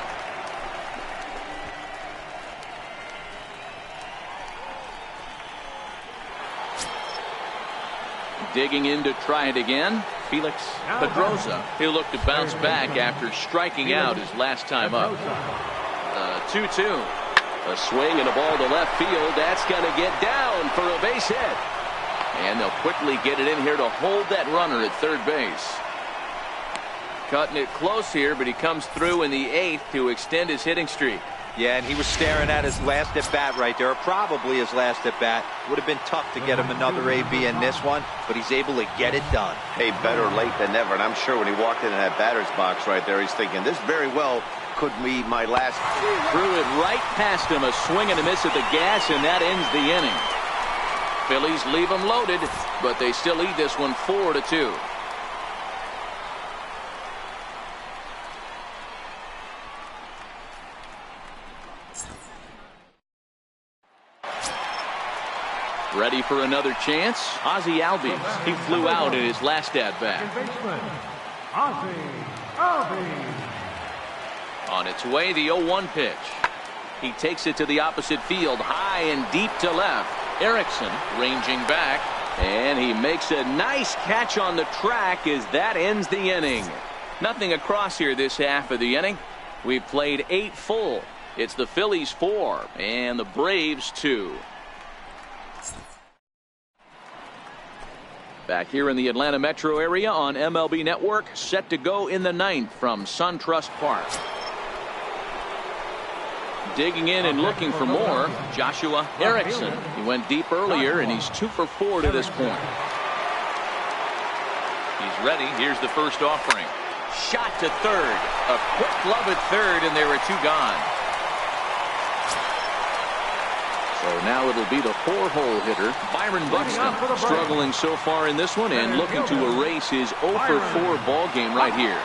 Speaker 1: Digging in to try it again, Felix Pedroza. He'll look to bounce back after striking out his last time up. 2-2. A swing and a ball to left field. That's going to get down for a base hit. And they'll quickly get it in here to hold that runner at third base. Cutting it close here, but he comes through in the 8th to extend his hitting streak.
Speaker 4: Yeah, and he was staring at his last at-bat right there, or probably his last at-bat. Would have been tough to get him another AB in this one, but he's able to get it done.
Speaker 2: Hey, better late than never, and I'm sure when he walked into that batter's box right there, he's thinking, this very well could be my last.
Speaker 1: Threw it right past him, a swing and a miss at the gas, and that ends the inning. Phillies leave them loaded, but they still lead this one 4-2. Ready for another chance? Ozzie Albies. He flew out in his last at-bat. On its way, the 0-1 pitch. He takes it to the opposite field, high and deep to left. Erickson ranging back, and he makes a nice catch on the track as that ends the inning. Nothing across here this half of the inning. We've played 8 full. It's the Phillies 4 and the Braves 2. Back here in the Atlanta metro area on MLB Network, set to go in the 9th from SunTrust Park. Digging in and looking for more, Joshua Erickson. He went deep earlier, and he's 2 for 4 to this point. He's ready. Here's the first offering. Shot to third. A quick glove at third, and there are 2 gone. So now it'll be the 4-hole hitter, Byron Buxton, struggling so far in this one and looking to erase his 0 for 4 ball game right here.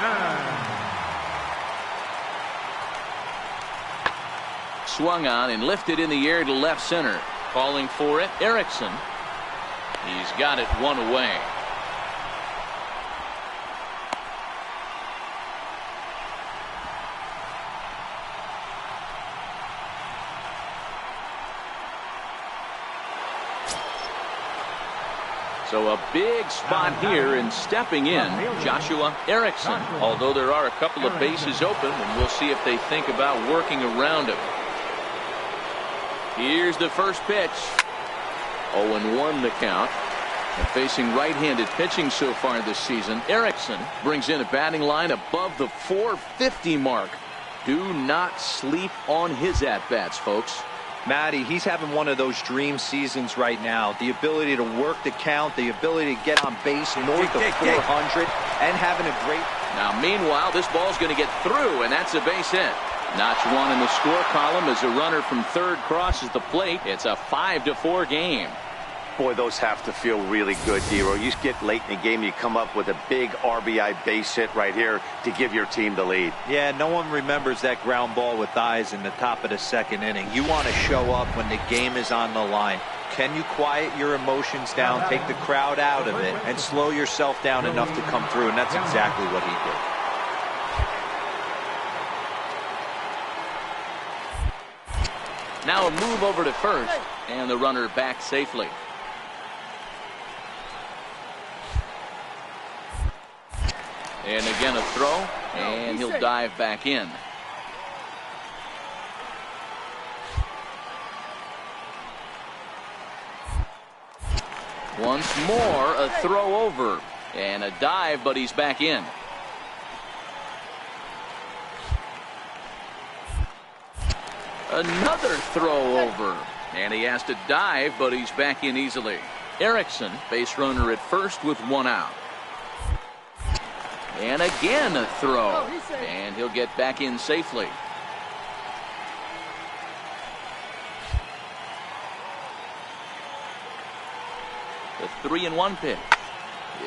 Speaker 1: Swung on and lifted in the air to left center. Calling for it, Erickson. He's got it 1 away. So a big spot here, and stepping in, Joshua Erickson. Although there are a couple of bases open, and we'll see if they think about working around him. Here's the first pitch. 0-1 the count. And facing right-handed pitching so far this season, Erickson brings in a batting line above the 450 mark. Do not sleep on his at-bats, folks.
Speaker 4: Matty, he's having one of those dream seasons right now. The ability to work the count, the ability to get on base north of 400, and having a great...
Speaker 1: Now, meanwhile, this ball's going to get through, and that's a base hit. Notch one in the score column as a runner from third crosses the plate. It's a 5-4 game.
Speaker 2: Boy, those have to feel really good, Dero. You get late in the game, you come up with a big RBI base hit right here to give your team the lead.
Speaker 4: Yeah, no one remembers that ground ball with eyes in the top of the second inning. You want to show up when the game is on the line. Can you quiet your emotions down, take the crowd out of it, and slow yourself down enough to come through? And that's exactly what he did.
Speaker 1: Now a move over to first, and the runner back safely. And again a throw, and he'll dive back in. Once more a throw over, and a dive, but he's back in. Another throw over, and he has to dive, but he's back in easily. Erickson, base runner at first with one out. And again a throw, and he'll get back in safely. The 3-1 pitch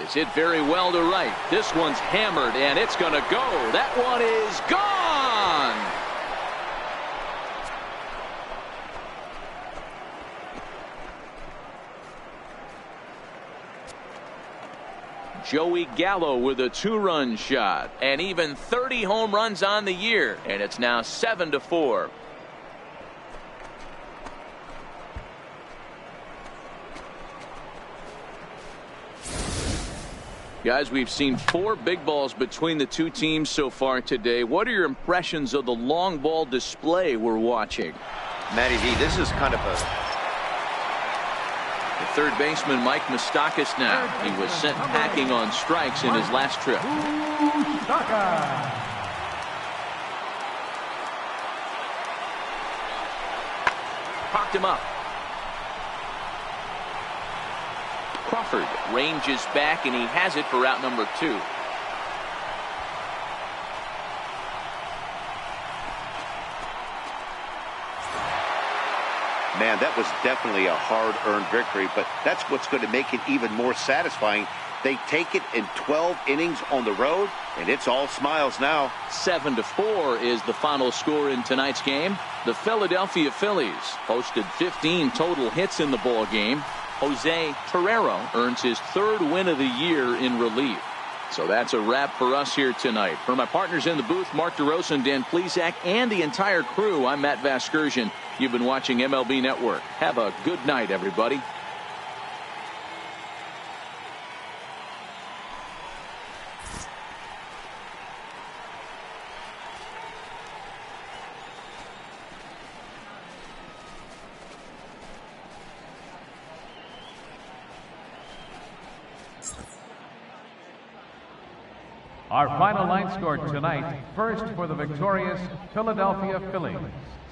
Speaker 1: is hit very well to right. This one's hammered, and it's going to go. That one is gone. Joey Gallo with a 2-run shot, and even 30 home runs on the year, and it's now 7-4. Guys, we've seen 4 big balls between the two teams so far today. What are your impressions of the long ball display we're watching?
Speaker 2: Matty V, this is kind of a...
Speaker 1: The third baseman, Mike Moustakas now. He was sent packing on strikes in his last trip. Popped him up. Crawford ranges back, and he has it for out number 2.
Speaker 2: Man, that was definitely a hard-earned victory, but that's what's going to make it even more satisfying. They take it in 12 innings on the road, and it's all smiles now.
Speaker 1: 7-4 is the final score in tonight's game. The Philadelphia Phillies posted 15 total hits in the ball game. Jose Torrero earns his 3rd win of the year in relief. So that's a wrap for us here tonight. For my partners in the booth, Mark DeRosa and Dan Plesac, and the entire crew, I'm Matt Vasgersian. You've been watching MLB Network. Have a good night, everybody.
Speaker 3: Our final line score tonight, first for the victorious Philadelphia Phillies.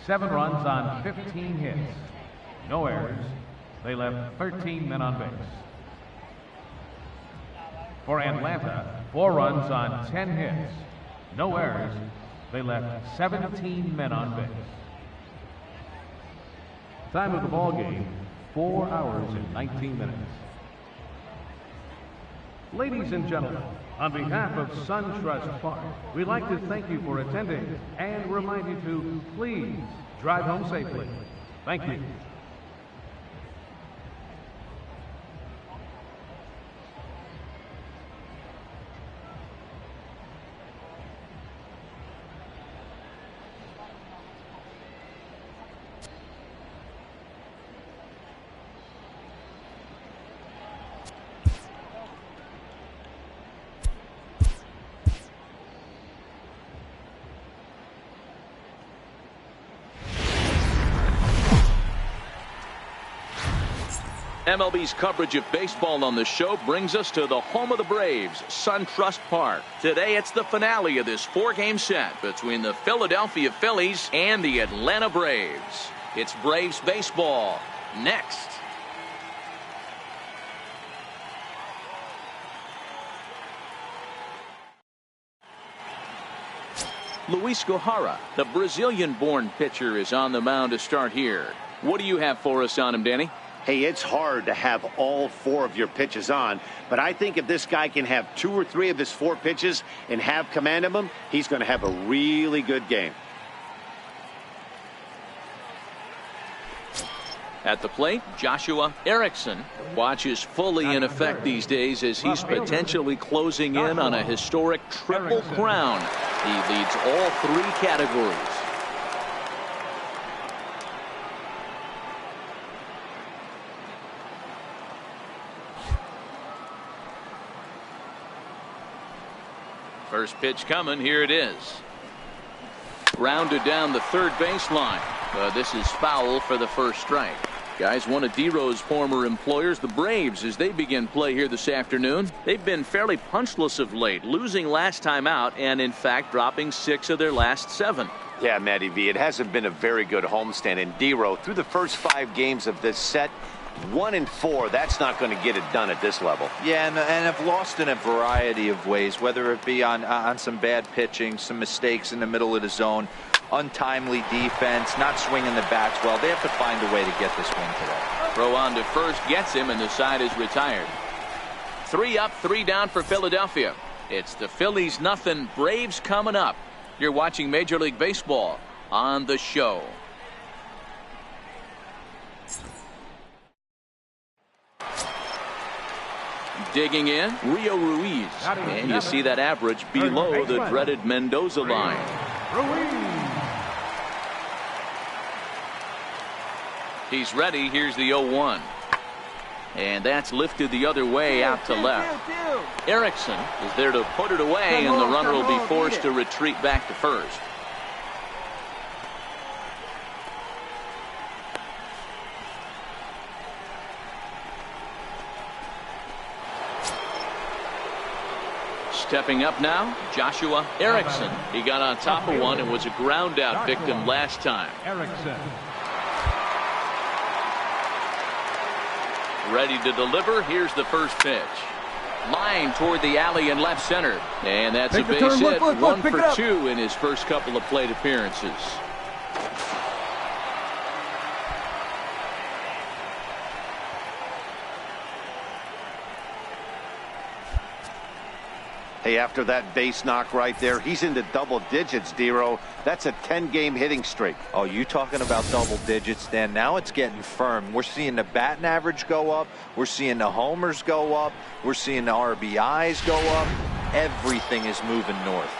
Speaker 3: 7 runs on 15 hits. No errors. They left 13 men on base. For Atlanta, 4 runs on 10 hits. No errors. They left 17 men on base. Time of the ball game, 4 hours and 19 minutes. Ladies and gentlemen, on behalf of SunTrust Park, we'd like to thank you for attending and remind you to please drive home safely. Thank you.
Speaker 1: MLB's coverage of baseball on the show brings us to the home of the Braves, SunTrust Park. Today it's the finale of this 4-game set between the Philadelphia Phillies and the Atlanta Braves. It's Braves baseball next. Luis Gohara, the Brazilian-born pitcher, is on the mound to start here. What do you have for us on him, Danny?
Speaker 2: Hey, it's hard to have all 4 of your pitches on, but I think if this guy can have 2 or 3 of his 4 pitches and have command of them, he's going to have a really good game.
Speaker 1: At the plate, Joshua Erickson watches fully in effect these days as he's potentially closing in on a historic triple crown. He leads all 3 categories. First pitch coming. Here it is. Grounded down the third baseline. This is foul for the first strike. Guys, one of D-Row's former employers, the Braves, as they begin play here this afternoon. They've been fairly punchless of late, losing last time out and, in fact, dropping 6 of their last 7.
Speaker 2: Yeah, Matty V, it hasn't been a very good homestand. And D-Row, through the first 5 games of this set, 1-4, that's not going to get it done at this level.
Speaker 4: Yeah, and have lost in a variety of ways, whether it be on some bad pitching, some mistakes in the middle of the zone, untimely defense, not swinging the bats well. They have to find a way to get this win today.
Speaker 1: Throw on to first gets him, and the side is retired. 3 up, 3 down for Philadelphia. It's the Phillies nothing, Braves coming up. You're watching Major League Baseball on the show. Digging in, Rio Ruiz. And you see that average below the dreaded Mendoza line. He's ready. Here's the 0-1. And that's lifted the other way out to left. Erickson is there to put it away, and the runner will be forced to retreat back to first. Stepping up now, Joshua Erickson. He got on top of one and was a ground out victim last time.
Speaker 3: Erickson.
Speaker 1: Ready to deliver. Here's the first pitch. Line toward the alley in left center. And that's a base hit. 1 for 2 in his first couple of plate appearances.
Speaker 2: Hey, after that base knock right there, he's into double digits, D-Row. That's a 10-game hitting streak.
Speaker 4: Oh, you talking about double digits, Dan? Now it's getting firm. We're seeing the batting average go up. We're seeing the homers go up. We're seeing the RBIs go up. Everything is moving north.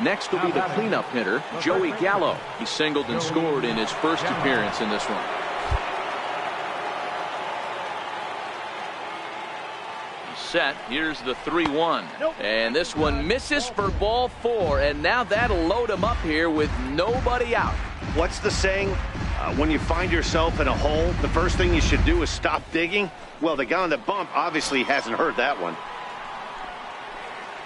Speaker 1: Next will be the cleanup hitter, Joey Gallo. He singled and scored in his first appearance in this one. Set. Here's the 3-1. And this one misses for ball 4, and now that'll load him up here with nobody out.
Speaker 2: What's the saying? When you find yourself in a hole, the first thing you should do is stop digging. Well, the guy on the bump obviously hasn't heard that one.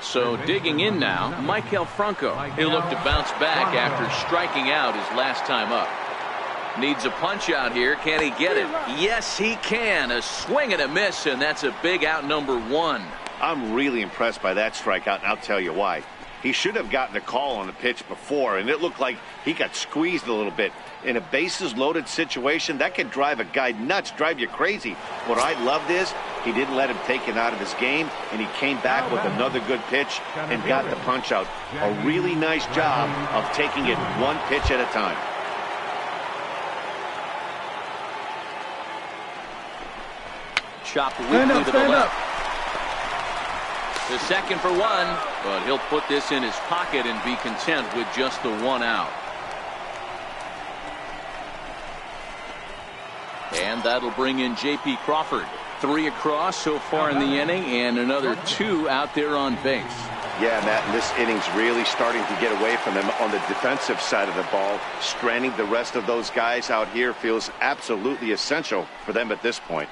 Speaker 1: So digging in now, Michael Franco. He'll look to bounce back after striking out his last time up. Needs a punch out here. Can he get it? Yes, he can. A swing and a miss, and that's a big out, number 1.
Speaker 2: I'm really impressed by that strikeout, and I'll tell you why. He should have gotten a call on the pitch before, and it looked like he got squeezed a little bit. In a bases-loaded situation, that could drive a guy nuts, drive you crazy. What I loved is he didn't let him take it out of his game, and he came back with another good pitch and got the punch out. A really nice job of taking it 1 pitch at a time.
Speaker 1: Chopped weakly to the left. The second for 1, but he'll put this in his pocket and be content with just the 1 out. And that'll bring in J.P. Crawford. 3 across so far in the inning, and another 2 out there on base.
Speaker 2: Yeah, Matt, and this inning's really starting to get away from them on the defensive side of the ball. Stranding the rest of those guys out here feels absolutely essential for them at this point.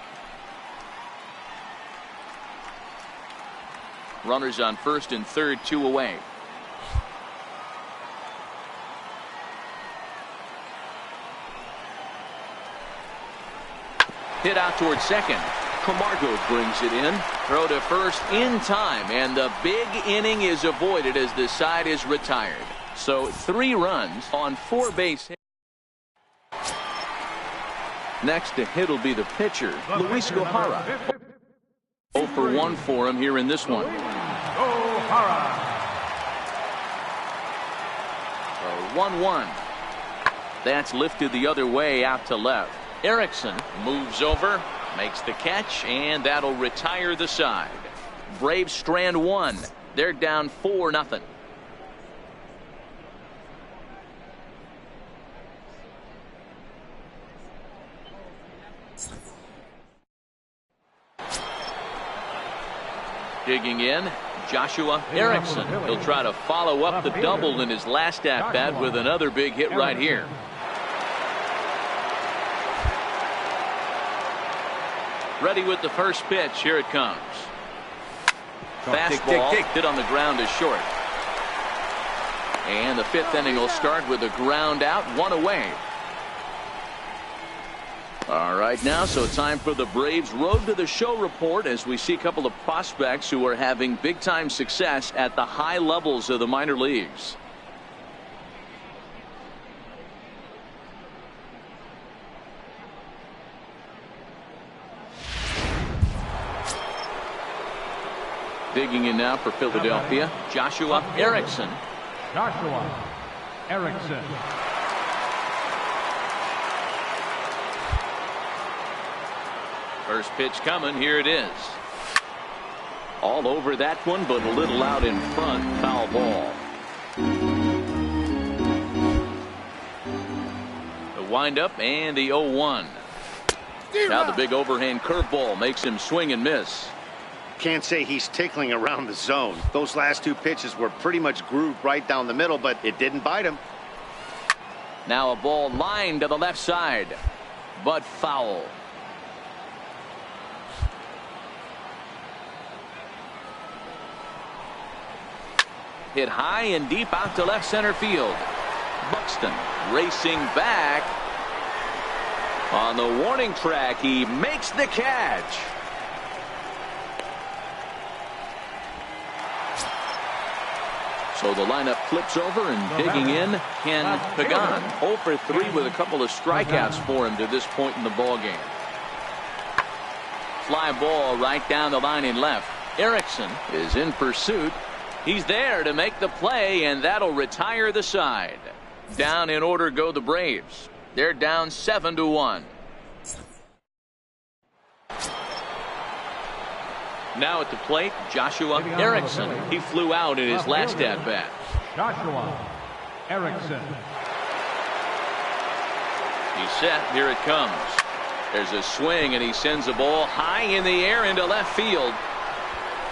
Speaker 1: Runners on first and third, 2 away. Hit out towards second. Camargo brings it in. Throw to first in time, and the big inning is avoided as the side is retired. So 3 runs on 4 base hits. Next to hit will be the pitcher, Luis Gohara. 0 for 1 for him here in this one.
Speaker 3: Gohara.
Speaker 1: 1-1. That's lifted the other way out to left. Erickson moves over, makes the catch, and that'll retire the side. Braves strand 1. They're down 4-0. Digging in, Joshua Erickson. He'll try to follow up the double in his last at-bat with another big hit right here. Ready with the first pitch. Here it comes. Fastball hit on the ground is short. And the 5th inning will start with a ground out, 1 away. All right, now so time for the Braves Road to the Show report as we see a couple of prospects who are having big time success at the high levels of the minor leagues. Digging in now for Philadelphia, Joshua Erickson.
Speaker 3: Joshua Erickson.
Speaker 1: First pitch coming. Here it is. All over that one, but a little out in front. Foul ball. The windup and the 0-1. Now the big overhand curveball makes him swing and miss.
Speaker 2: Can't say he's tickling around the zone. Those last 2 pitches were pretty much grooved right down the middle, but it didn't bite him.
Speaker 1: Now a ball lined to the left side, but foul. Hit high and deep out to left center field. Buxton racing back. On the warning track, he makes the catch. So the lineup flips over, and digging in, Ken Pagan. 0 for 3 with a couple of strikeouts for him to this point in the ballgame. Fly ball right down the line in left. Erickson is in pursuit. He's there to make the play, and that'll retire the side. Down in order go the Braves. They're down 7-1. Now at the plate, Joshua Erickson. He flew out in his last at-bat.
Speaker 3: Joshua Erickson.
Speaker 1: He's set. Here it comes. There's a swing, and he sends a ball high in the air into left field.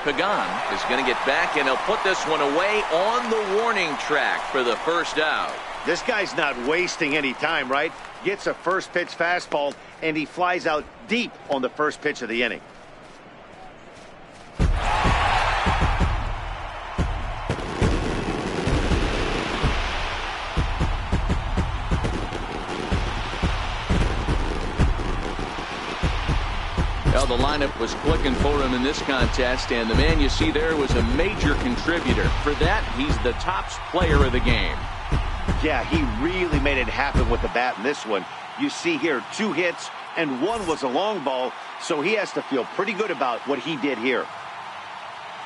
Speaker 1: Pagan is going to get back, and he'll put this one away on the warning track for the first out.
Speaker 2: This guy's not wasting any time, right? Gets a first pitch fastball, and he flies out deep on the first pitch of the inning.
Speaker 1: Well, the lineup was clicking for him in this contest, and the man you see there was a major contributor. For that, he's the top player of the game.
Speaker 2: Yeah, he really made it happen with the bat in this one. You see here 2 hits, and 1 was a long ball, so he has to feel pretty good about what he did here.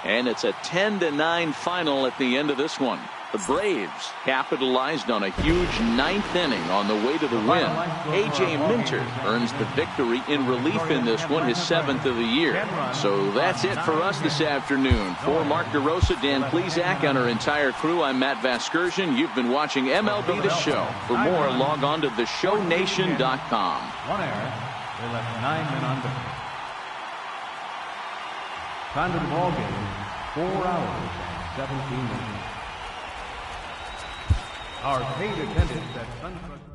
Speaker 1: And it's a 10-9 final at the end of this one. The Braves capitalized on a huge 9th inning on the way to the win. A.J. Minter earns the victory in relief in this one, his 7th of the year. So that's it for us this afternoon. For Mark DeRosa, Dan Plesac, and our entire crew, I'm Matt Vasgersian. You've been watching MLB The Show. For more, log on to theshownation.com.
Speaker 3: 1 error. They left 9 men on base. Time to the ball game, 4 hours 17 minutes. Our paid attendance at SunTrust